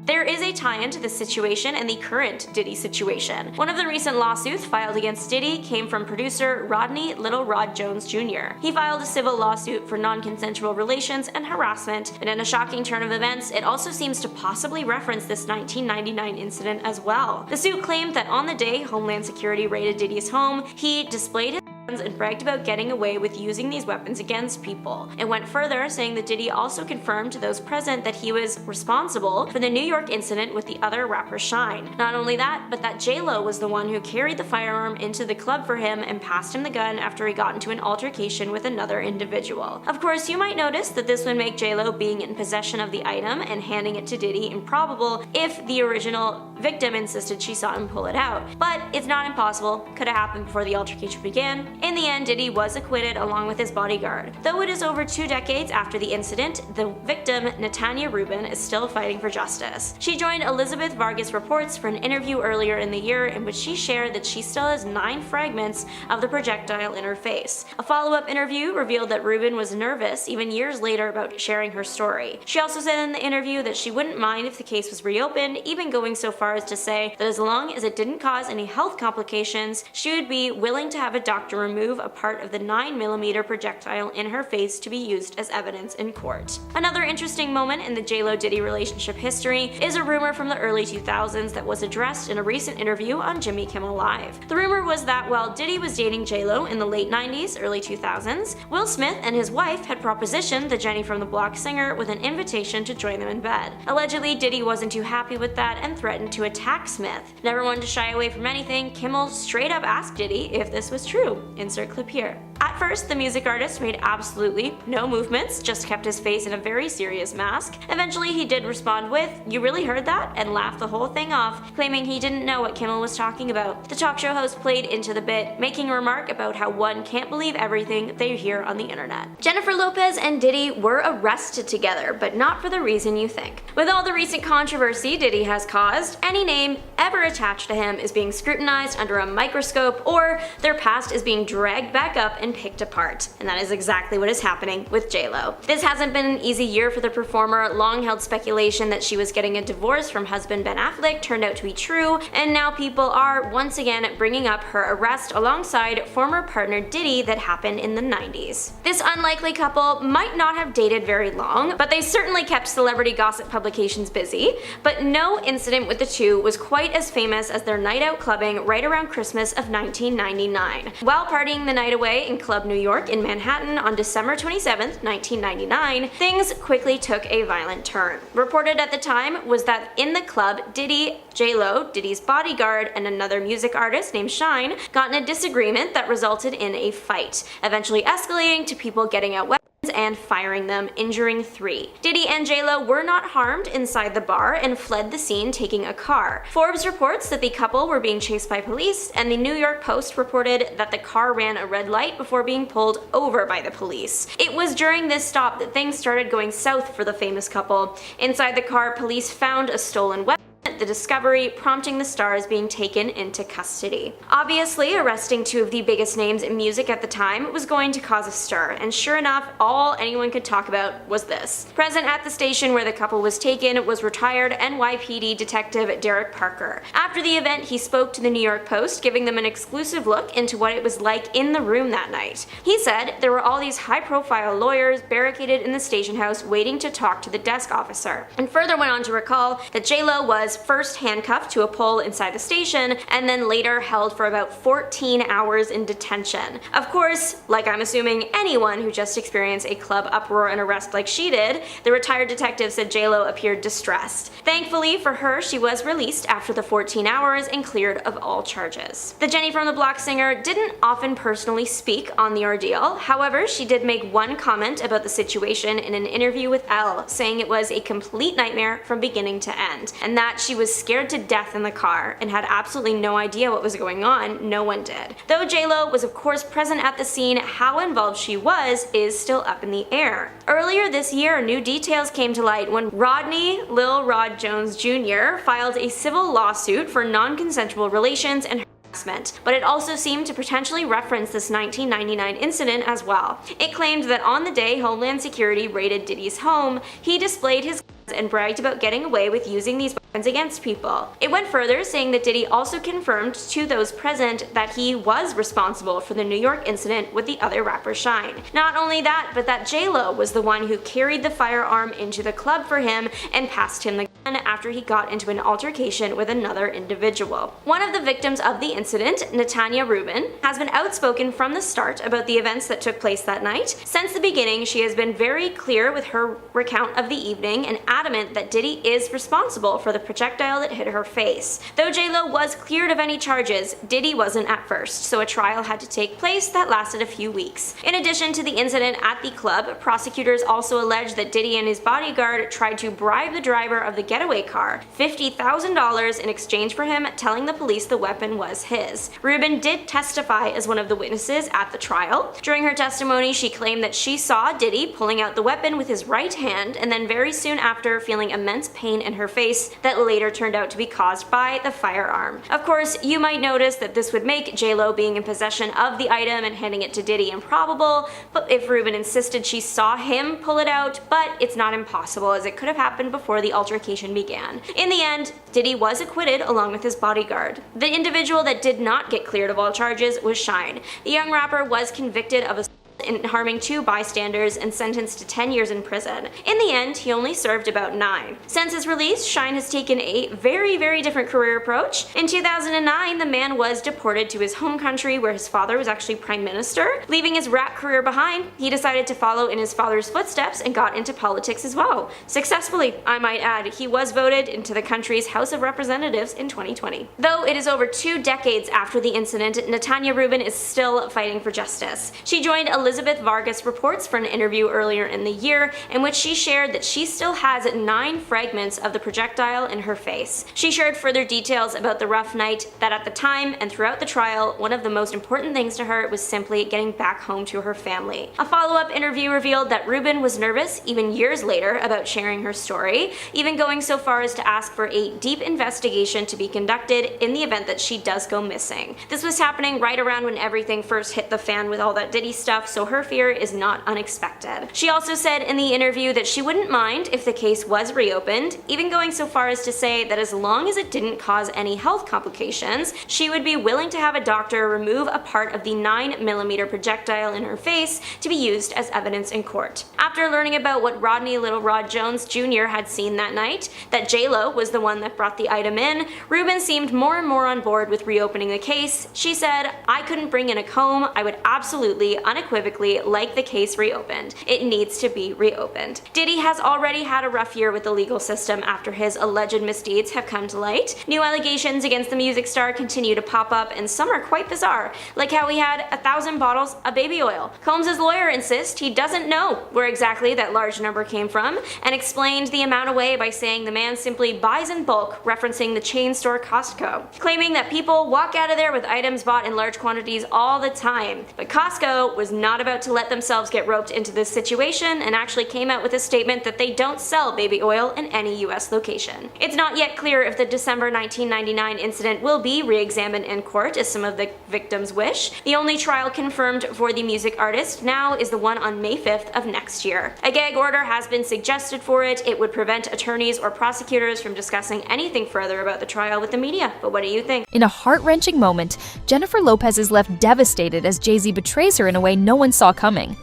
[SPEAKER 4] There is a tie-in to this situation and the current Diddy situation. One of the recent lawsuits filed against Diddy came from producer Rodney Little Rod Jones Jr. He filed a civil lawsuit for non-consensual relations and harassment, and in a shocking turn of events, it also seems to possibly reference this 1999 incident as well. The suit claimed that on the day Homeland Security raided Diddy's home, he displayed his and bragged about getting away with using these weapons against people. It went further, saying that Diddy also confirmed to those present that he was responsible for the New York incident with the other rapper Shine. Not only that, but that J-Lo was the one who carried the firearm into the club for him and passed him the gun after he got into an altercation with another individual. Of course, you might notice that this would make J-Lo being in possession of the item and handing it to Diddy improbable if the original victim insisted she saw him pull it out. But it's not impossible, could have happened before the altercation began. In the end, Diddy was acquitted along with his bodyguard. Though it is over 2 decades after the incident, the victim, Natanya Rubin, is still fighting for justice. She joined Elizabeth Vargas Reports for an interview earlier in the year in which she shared that she still has 9 fragments of the projectile in her face. A follow-up interview revealed that Rubin was nervous even years later about sharing her story. She also said in the interview that she wouldn't mind if the case was reopened, even going so far as to say that as long as it didn't cause any health complications, she would be willing to have a doctor remove a part of the 9mm projectile in her face to be used as evidence in court. Another interesting moment in the J-Lo Diddy relationship history is a rumor from the early 2000s that was addressed in a recent interview on Jimmy Kimmel Live. The rumor was that while Diddy was dating J-Lo in the late 90s, early 2000s, Will Smith and his wife had propositioned the Jenny from the Block singer with an invitation to join them in bed. Allegedly, Diddy wasn't too happy with that and threatened to attack Smith. Never one to shy away from anything, Kimmel straight up asked Diddy if this was true. Insert clip here. At first, the music artist made absolutely no movements, just kept his face in a very serious mask. Eventually, he did respond with, "You really heard that?" and laughed the whole thing off, claiming he didn't know what Kimmel was talking about. The talk show host played into the bit, making a remark about how one can't believe everything they hear on the internet. Jennifer Lopez and Diddy were arrested together, but not for the reason you think. With all the recent controversy Diddy has caused, any name ever attached to him is being scrutinized under a microscope, or their past is being dragged back up and picked apart. And that is exactly what is happening with J-Lo. This hasn't been an easy year for the performer. Long-held speculation that she was getting a divorce from husband Ben Affleck turned out to be true, and now people are once again bringing up her arrest alongside former partner Diddy that happened in the 90s. This unlikely couple might not have dated very long, but they certainly kept celebrity gossip publications busy. But no incident with the two was quite as famous as their night out clubbing right around Christmas of 1999. While partying the night away in Club New York in Manhattan on December 27, 1999, things quickly took a violent turn. Reported at the time was that in the club, Diddy, J-Lo, Diddy's bodyguard, and another music artist named Shine got in a disagreement that resulted in a fight, eventually escalating to people getting out weapons and firing them, injuring 3. Diddy and J-Lo were not harmed inside the bar and fled the scene taking a car. Forbes reports that the couple were being chased by police, and the New York Post reported that the car ran a red light before being pulled over by the police. It was during this stop that things started going south for the famous couple. Inside the car, police found a stolen weapon, the discovery prompting the stars being taken into custody. Obviously, arresting 2 of the biggest names in music at the time was going to cause a stir, and sure enough, all anyone could talk about was this. Present at the station where the couple was taken was retired NYPD detective Derek Parker. After the event, he spoke to the New York Post, giving them an exclusive look into what it was like in the room that night. He said there were all these high-profile lawyers barricaded in the station house waiting to talk to the desk officer, and further went on to recall that J-Lo was first handcuffed to a pole inside the station and then later held for about 14 hours in detention. Of course, like I'm assuming anyone who just experienced a club uproar and arrest like she did, the retired detective said J-Lo appeared distressed. Thankfully for her, she was released after the 14 hours and cleared of all charges. The Jenny from the Block singer didn't often personally speak on the ordeal. However, she did make one comment about the situation in an interview with Elle, saying it was a complete nightmare from beginning to end, and that she was scared to death in the car and had absolutely no idea what was going on. No one did. Though J-Lo was of course present at the scene, how involved she was is still up in the air. Earlier this year, new details came to light when Rodney Lil Rod Jones Jr. filed a civil lawsuit for non-consensual relations and harassment, but it also seemed to potentially reference this 1999 incident as well. It claimed that on the day Homeland Security raided Diddy's home, he displayed his and bragged about getting away with using these weapons against people. It went further, saying that Diddy also confirmed to those present that he was responsible for the New York incident with the other rapper Shine. Not only that, but that J-Lo was the one who carried the firearm into the club for him and passed him the gun after he got into an altercation with another individual. One of the victims of the incident, Natanya Rubin, has been outspoken from the start about the events that took place that night. Since the beginning, she has been very clear with her recount of the evening and adamant that Diddy is responsible for the projectile that hit her face. Though J-Lo was cleared of any charges, Diddy wasn't at first, so a trial had to take place that lasted a few weeks. In addition to the incident at the club, prosecutors also alleged that Diddy and his bodyguard tried to bribe the driver of the getaway car $50,000 in exchange for him telling the police the weapon was his. Rubin did testify as one of the witnesses at the trial. During her testimony, she claimed that she saw Diddy pulling out the weapon with his right hand and then very soon after feeling immense pain in her face that later turned out to be caused by the firearm. Of course, you might notice that this would make J-Lo being in possession of the item and handing it to Diddy improbable, but if Rubin insisted she saw him pull it out, but it's not impossible as it could have happened before the altercation began. In the end, Diddy was acquitted along with his bodyguard. The individual that did not get cleared of all charges was Shine. The young rapper was convicted of in harming 2 bystanders and sentenced to 10 years in prison. In the end, he only served about 9. Since his release, Shine has taken a very different career approach. In 2009, the man was deported to his home country where his father was actually prime minister. Leaving his rap career behind, he decided to follow in his father's footsteps and got into politics as well. Successfully, I might add. He was voted into the country's House of Representatives in 2020. Though it is over 2 decades after the incident, Natanya Rubin is still fighting for justice. She joined Elizabeth Elizabeth Vargas reports for an interview earlier in the year in which she shared that she still has 9 fragments of the projectile in her face. She shared further details about the rough night, that at the time and throughout the trial, one of the most important things to her was simply getting back home to her family. A follow-up interview revealed that Rubin was nervous even years later about sharing her story, even going so far as to ask for a deep investigation to be conducted in the event that she does go missing. This was happening right around when everything first hit the fan with all that Diddy stuff, so her fear is not unexpected. She also said in the interview that she wouldn't mind if the case was reopened, even going so far as to say that as long as it didn't cause any health complications, she would be willing to have a doctor remove a part of the 9mm projectile in her face to be used as evidence in court. After learning about what Rodney Little Rod Jones Jr. had seen that night, that J-Lo was the one that brought the item in, Rubin seemed more and more on board with reopening the case. She said, "I couldn't bring in a comb. I would absolutely, unequivocally like the case reopened. It needs to be reopened." Diddy has already had a rough year with the legal system after his alleged misdeeds have come to light. New allegations against the music star continue to pop up, and some are quite bizarre, like how he had 1,000 bottles of baby oil. Combs' lawyer insists he doesn't know where exactly that large number came from, and explained the amount away by saying the man simply buys in bulk, referencing the chain store Costco, claiming that people walk out of there with items bought in large quantities all the time. But Costco was not about to let themselves get roped into this situation and actually came out with a statement that they don't sell baby oil in any US location. It's not yet clear if the December 1999 incident will be re-examined in court as some of the victims wish. The only trial confirmed for the music artist now is the one on May 5th of next year. A gag order has been suggested for it. It would prevent attorneys or prosecutors from discussing anything further about the trial with the media. But what do you think?
[SPEAKER 5] In a heart-wrenching moment, Jennifer Lopez is left devastated as Jay-Z betrays her in a way no one saw coming.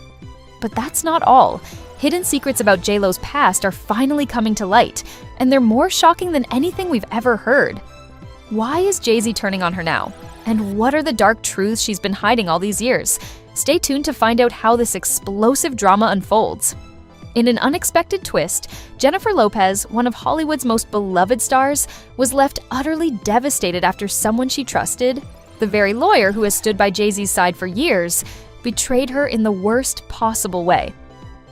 [SPEAKER 5] But that's not all. Hidden secrets about J-Lo's past are finally coming to light, and they're more shocking than anything we've ever heard. Why is Jay-Z turning on her now? And what are the dark truths she's been hiding all these years? Stay tuned to find out how this explosive drama unfolds. In an unexpected twist, Jennifer Lopez, one of Hollywood's most beloved stars, was left utterly devastated after someone she trusted, the very lawyer who has stood by Jay-Z's side for years, betrayed her in the worst possible way.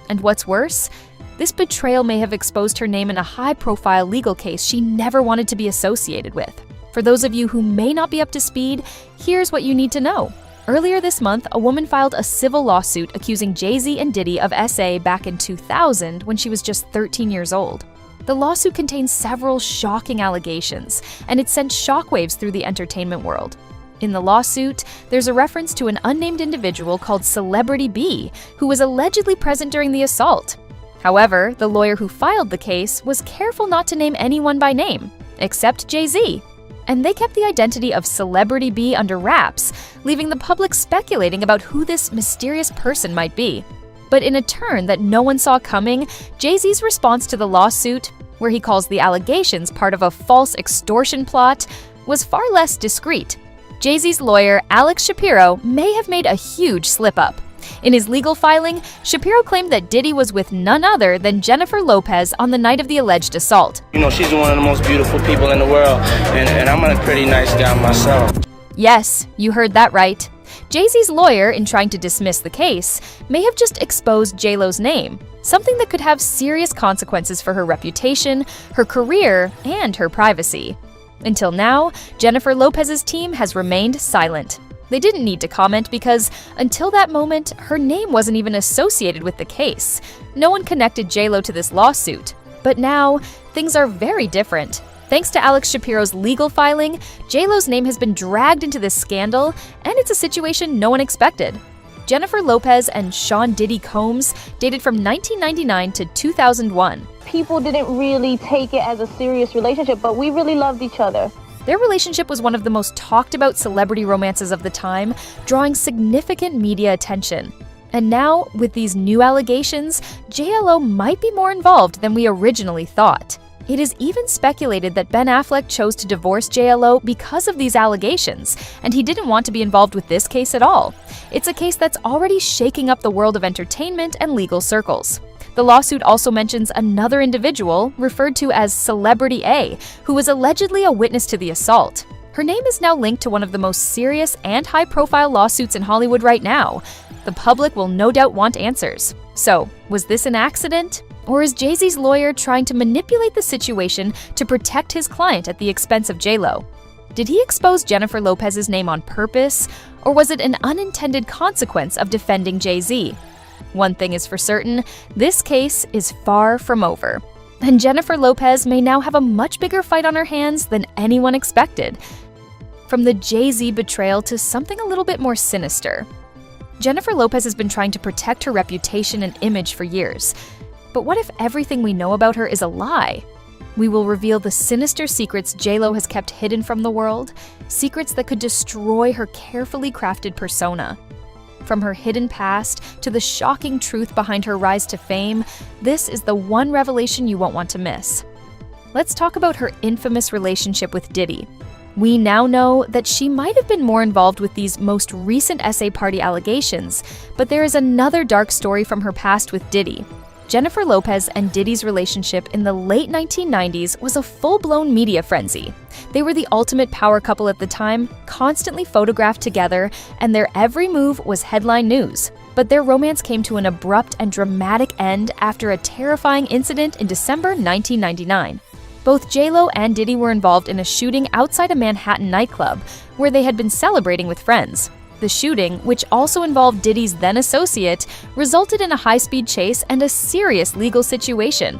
[SPEAKER 5] And what's worse, this betrayal may have exposed her name in a high-profile legal case she never wanted to be associated with. For those of you who may not be up to speed, here's what you need to know. Earlier this month, a woman filed a civil lawsuit accusing Jay-Z and Diddy of SA back in 2000 when she was just 13 years old. The lawsuit contains several shocking allegations, and it sent shockwaves through the entertainment world. In the lawsuit, there's a reference to an unnamed individual called Celebrity B, who was allegedly present during the assault. However, the lawyer who filed the case was careful not to name anyone by name, except Jay-Z. And they kept the identity of Celebrity B under wraps, leaving the public speculating about who this mysterious person might be. But in a turn that no one saw coming, Jay-Z's response to the lawsuit, where he calls the allegations part of a false extortion plot, was far less discreet. Jay-Z's lawyer, Alex Shapiro, may have made a huge slip-up. In his legal filing, Shapiro claimed that Diddy was with none other than Jennifer Lopez on the night of the alleged assault.
[SPEAKER 6] You know, she's one of the most beautiful people in the world, and I'm a pretty nice guy myself.
[SPEAKER 5] Yes, you heard that right. Jay-Z's lawyer, in trying to dismiss the case, may have just exposed J-Lo's name, something that could have serious consequences for her reputation, her career, and her privacy. Until now, Jennifer Lopez's team has remained silent. They didn't need to comment because, until that moment, her name wasn't even associated with the case. No one connected J-Lo to this lawsuit. But now, things are very different. Thanks to Alex Shapiro's legal filing, J-Lo's name has been dragged into this scandal, and it's a situation no one expected. Jennifer Lopez and Sean Diddy Combs dated from 1999 to 2001.
[SPEAKER 7] People didn't really take it as a serious relationship, but we really loved each other.
[SPEAKER 5] Their relationship was one of the most talked about celebrity romances of the time, drawing significant media attention. And now, with these new allegations, JLO might be more involved than we originally thought. It is even speculated that Ben Affleck chose to divorce JLO because of these allegations, and he didn't want to be involved with this case at all. It's a case that's already shaking up the world of entertainment and legal circles. The lawsuit also mentions another individual, referred to as Celebrity A, who was allegedly a witness to the assault. Her name is now linked to one of the most serious and high-profile lawsuits in Hollywood right now. The public will no doubt want answers. So, was this an accident? Or is Jay-Z's lawyer trying to manipulate the situation to protect his client at the expense of J-Lo? Did he expose Jennifer Lopez's name on purpose, or was it an unintended consequence of defending Jay-Z? One thing is for certain, this case is far from over. And Jennifer Lopez may now have a much bigger fight on her hands than anyone expected. From the Jay-Z betrayal to something a little bit more sinister. Jennifer Lopez has been trying to protect her reputation and image for years. But what if everything we know about her is a lie? We will reveal the sinister secrets J-Lo has kept hidden from the world, secrets that could destroy her carefully crafted persona. From her hidden past to the shocking truth behind her rise to fame, this is the one revelation you won't want to miss. Let's talk about her infamous relationship with Diddy. We now know that she might have been more involved with these most recent SA party allegations, but there is another dark story from her past with Diddy. Jennifer Lopez and Diddy's relationship in the late 1990s was a full-blown media frenzy. They were the ultimate power couple at the time, constantly photographed together, and their every move was headline news. But their romance came to an abrupt and dramatic end after a terrifying incident in December 1999. Both J-Lo and Diddy were involved in a shooting outside a Manhattan nightclub, where they had been celebrating with friends. The shooting, which also involved Diddy's then-associate, resulted in a high-speed chase and a serious legal situation.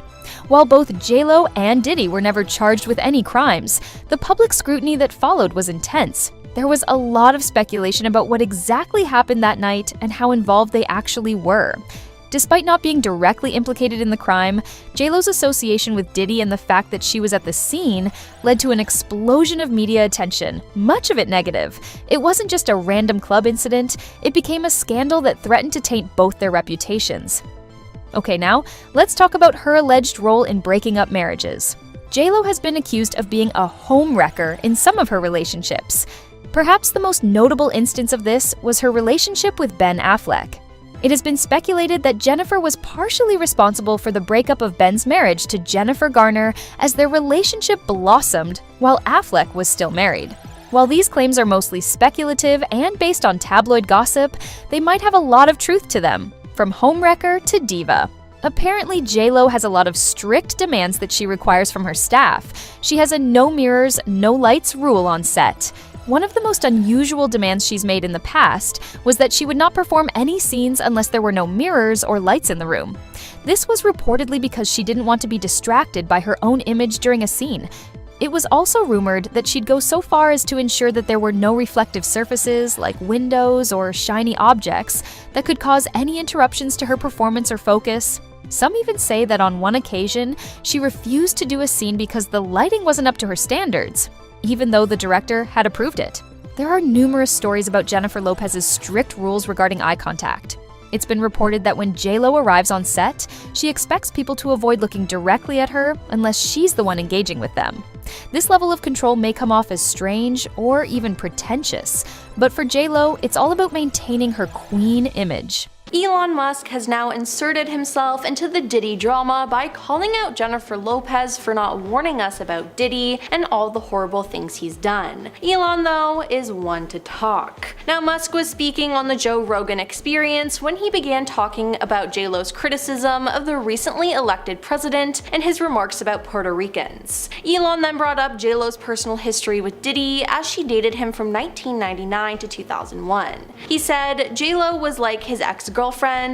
[SPEAKER 5] While both J-Lo and Diddy were never charged with any crimes, the public scrutiny that followed was intense. There was a lot of speculation about what exactly happened that night and how involved they actually were. Despite not being directly implicated in the crime, J-Lo's association with Diddy and the fact that she was at the scene led to an explosion of media attention, much of it negative. It wasn't just a random club incident, it became a scandal that threatened to taint both their reputations. Okay, now, let's talk about her alleged role in breaking up marriages. J-Lo has been accused of being a home wrecker in some of her relationships. Perhaps the most notable instance of this was her relationship with Ben Affleck. It has been speculated that Jennifer was partially responsible for the breakup of Ben's marriage to Jennifer Garner as their relationship blossomed while Affleck was still married. While these claims are mostly speculative and based on tabloid gossip, they might have a lot of truth to them, from homewrecker to diva. Apparently, J-Lo has a lot of strict demands that she requires from her staff. She has a no mirrors, no lights rule on set. One of the most unusual demands she's made in the past was that she would not perform any scenes unless there were no mirrors or lights in the room. This was reportedly because she didn't want to be distracted by her own image during a scene. It was also rumored that she'd go so far as to ensure that there were no reflective surfaces like windows or shiny objects that could cause any interruptions to her performance or focus. Some even say that on one occasion, she refused to do a scene because the lighting wasn't up to her standards, even though the director had approved it. There are numerous stories about Jennifer Lopez's strict rules regarding eye contact. It's been reported that when J-Lo arrives on set, she expects people to avoid looking directly at her unless she's the one engaging with them. This level of control may come off as strange or even pretentious, but for J-Lo, it's all about maintaining her queen image.
[SPEAKER 3] Elon Musk has now inserted himself into the Diddy drama by calling out Jennifer Lopez for not warning us about Diddy and all the horrible things he's done. Elon, though, is one to talk. Now, Musk was speaking on the Joe Rogan Experience when he began talking about J-Lo's criticism of the recently elected president and his remarks about Puerto Ricans. Elon then brought up J-Lo's personal history with Diddy as she dated him from 1999 to 2001. He said J-Lo was like his ex-girlfriend,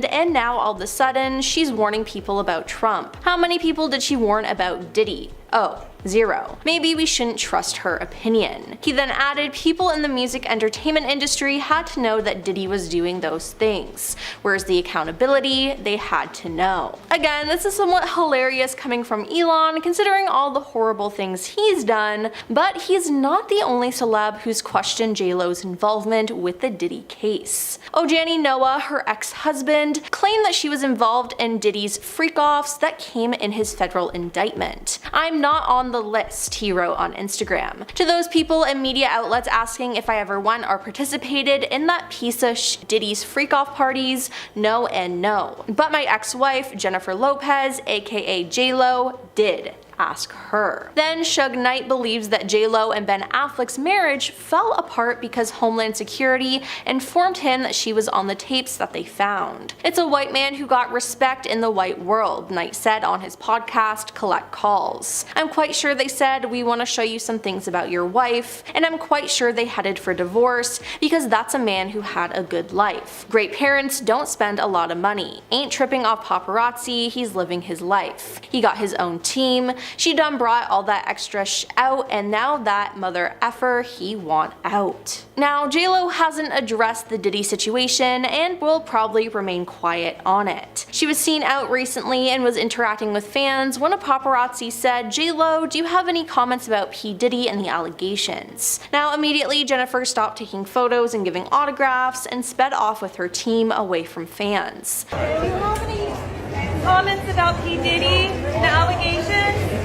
[SPEAKER 3] and now all of a sudden she's warning people about Trump. How many people did she warn about Diddy? Oh, 0. Maybe we shouldn't trust her opinion. He then added people in the music entertainment industry had to know that Diddy was doing those things. Where's the accountability? They had to know. Again, this is somewhat hilarious coming from Elon considering all the horrible things he's done, but he's not the only celeb who's questioned J-Lo's involvement with the Diddy case. Ojani Noah, her ex-husband, claimed that she was involved in Diddy's freak-offs that came in his federal indictment. "I'm not on the list," he wrote on Instagram. To those people and media outlets asking if I ever went or participated in that piece of Diddy's freak-off parties, no and no. But my ex-wife, Jennifer Lopez, aka J-Lo, did. ask her. Then Suge Knight believes that J-Lo and Ben Affleck's marriage fell apart because Homeland Security informed him that she was on the tapes that they found. It's a white man who got respect in the white world, Knight said on his podcast Collect Calls. I'm quite sure they said, we want to show you some things about your wife, and I'm quite sure they headed for divorce because that's a man who had a good life. Great parents don't spend a lot of money, ain't tripping off paparazzi, he's living his life. He got his own team, she done brought all that extra out, and now that mother effer he want out. Now J-Lo hasn't addressed the Diddy situation and will probably remain quiet on it. She was seen out recently and was interacting with fans when a paparazzi said, "J-Lo, do you have any comments about P. Diddy and the allegations?" Now immediately Jennifer stopped taking photos and giving autographs and sped off with her team away from fans.
[SPEAKER 8] Do you have any comments about P. Diddy and the allegations?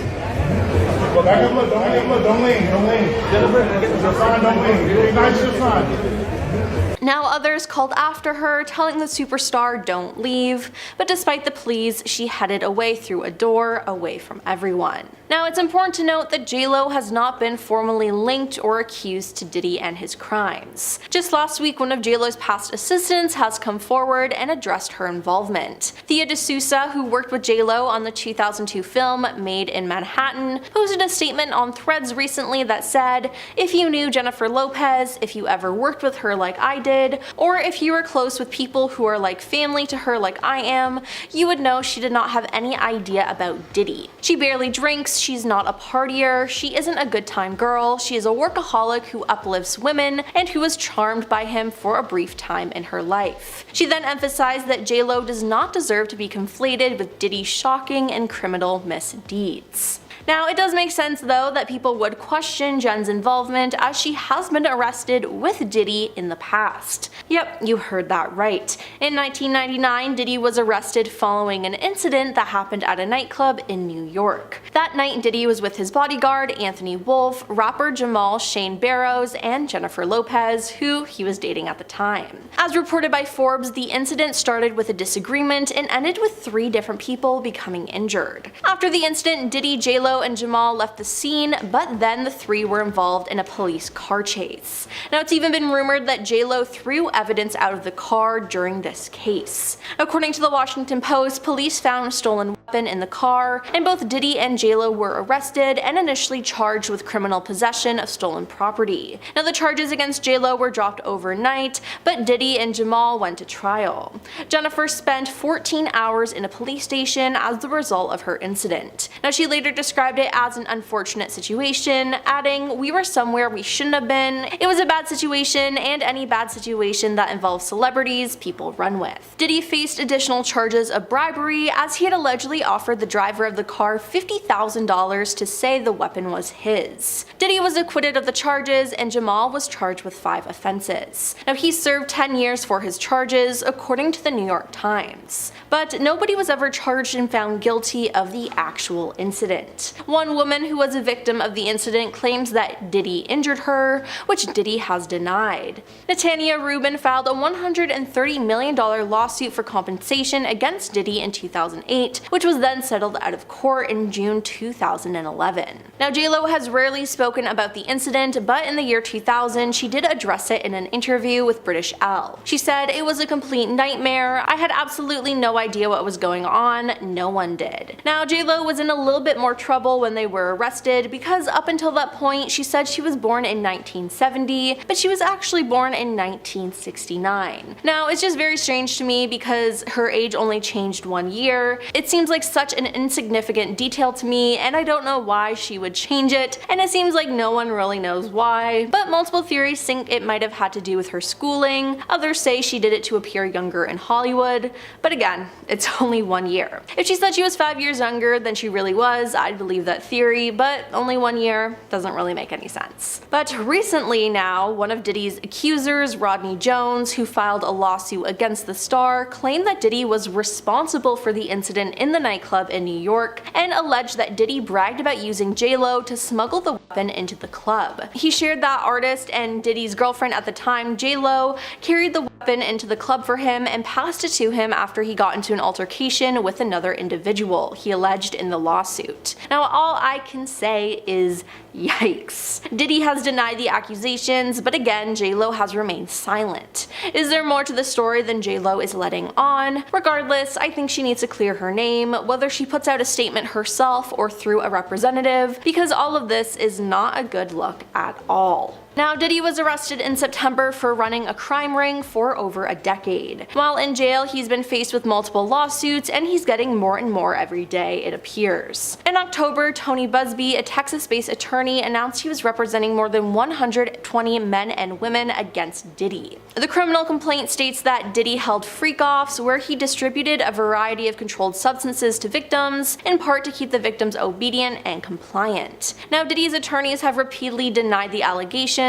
[SPEAKER 9] Well, back up, look, don't lean. Jennifer, your sign, don't lean. Be nice to your sign.
[SPEAKER 3] Now others called after her, telling the superstar don't leave, but despite the pleas, she headed away through a door, away from everyone. Now it's important to note that J-Lo has not been formally linked or accused to Diddy and his crimes. Just last week, one of J-Lo's past assistants has come forward and addressed her involvement. Thea D'Souza, who worked with J-Lo on the 2002 film Made in Manhattan, posted a statement on Threads recently that said, "If you knew Jennifer Lopez, if you ever worked with her like I did, or if you were close with people who are like family to her like I am, you would know she did not have any idea about Diddy. She barely drinks, she's not a partier, she isn't a good time girl, she is a workaholic who uplifts women and who was charmed by him for a brief time in her life." She then emphasized that J-Lo does not deserve to be conflated with Diddy's shocking and criminal misdeeds. Now, it does make sense though that people would question Jen's involvement as she has been arrested with Diddy in the past. Yep, you heard that right. In 1999, Diddy was arrested following an incident that happened at a nightclub in New York. That night, Diddy was with his bodyguard, Anthony Wolf, rapper Jamal Shane Barrows, and Jennifer Lopez, who he was dating at the time. As reported by Forbes, the incident started with a disagreement and ended with 3 different people becoming injured. After the incident, Diddy, J-Lo, and Jamal left the scene, but then the 3 were involved in a police car chase. Now it's even been rumored that J-Lo threw evidence out of the car during this case. According to the Washington Post, police found a stolen weapon in the car, and both Diddy and J-Lo were arrested and initially charged with criminal possession of stolen property. Now the charges against J-Lo were dropped overnight, but Diddy and Jamal went to trial. Jennifer spent 14 hours in a police station as the result of her incident. Now she later described it as an unfortunate situation, adding, "We were somewhere we shouldn't have been. It was a bad situation, and any bad situation that involves celebrities, people run with." Diddy faced additional charges of bribery as he had allegedly offered the driver of the car $50,000 to say the weapon was his. Diddy was acquitted of the charges, and Jamal was charged with 5 offenses. Now he served 10 years for his charges, according to the New York Times. But nobody was ever charged and found guilty of the actual incident. One woman who was a victim of the incident claims that Diddy injured her, which Diddy has denied. Netanya Rubin filed a $130 million lawsuit for compensation against Diddy in 2008, which was then settled out of court in June 2011. Now J-Lo has rarely spoken about the incident, but in the year 2000 she did address it in an interview with British Elle. She said, "It was a complete nightmare. I had absolutely no idea what was going on. No one did." Now J-Lo was in a little bit more trouble when they were arrested because up until that point she said she was born in 1970, but she was actually born in 1969. Now it's just very strange to me because her age only changed 1 year. It seems like such an insignificant detail to me, and I don't know why she would change it, and it seems like no one really knows why, but multiple theories think it might have had to do with her schooling. Others say she did it to appear younger in Hollywood, but again, it's only 1 year. If she said she was 5 years younger than she really was, I'd believe that theory, but only 1 year doesn't really make any sense. But recently now, one of Diddy's accusers, Rodney Jones, who filed a lawsuit against the star, claimed that Diddy was responsible for the incident in the nightclub in New York and alleged that Diddy bragged about using J-Lo to smuggle the weapon into the club. He shared that artist and Diddy's girlfriend at the time, J-Lo, carried the weapon weapon into the club for him and passed it to him after he got into an altercation with another individual, he alleged in the lawsuit. Now, all I can say is yikes. Diddy has denied the accusations, but again, J-Lo has remained silent. Is there more to the story than J-Lo is letting on? Regardless, I think she needs to clear her name, whether she puts out a statement herself or through a representative, because all of this is not a good look at all. Now, Diddy was arrested in September for running a crime ring for over a decade. While in jail, he's been faced with multiple lawsuits, and he's getting more and more every day, it appears. In October, Tony Busby, a Texas-based attorney, announced he was representing more than 120 men and women against Diddy. The criminal complaint states that Diddy held freak-offs where he distributed a variety of controlled substances to victims, in part to keep the victims obedient and compliant. Now, Diddy's attorneys have repeatedly denied the allegations.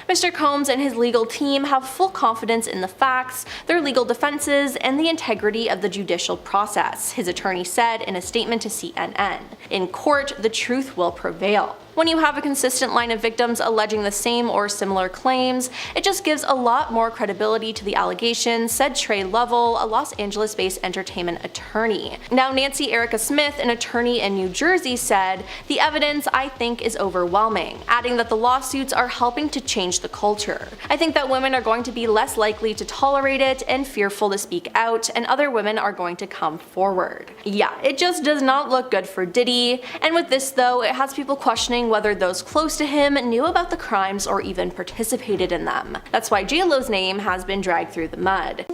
[SPEAKER 3] Mr. Combs and his legal team have full confidence in the facts, their legal defenses, and the integrity of the judicial process, his attorney said in a statement to CNN. In court, the truth will prevail. When you have a consistent line of victims alleging the same or similar claims, it just gives a lot more credibility to the allegations, said Trey Lovell, a Los Angeles-based entertainment attorney. Now, Nancy Erica Smith, an attorney in New Jersey, said, "The evidence, I think, is overwhelming," adding that the lawsuits are helping to change the culture. "I think that women are going to be less likely to tolerate it and fearful to speak out, and other women are going to come forward." Yeah, it just does not look good for Diddy, and with this though, it has people questioning whether those close to him knew about the crimes or even participated in them. That's why J-Lo's name has been dragged through the mud.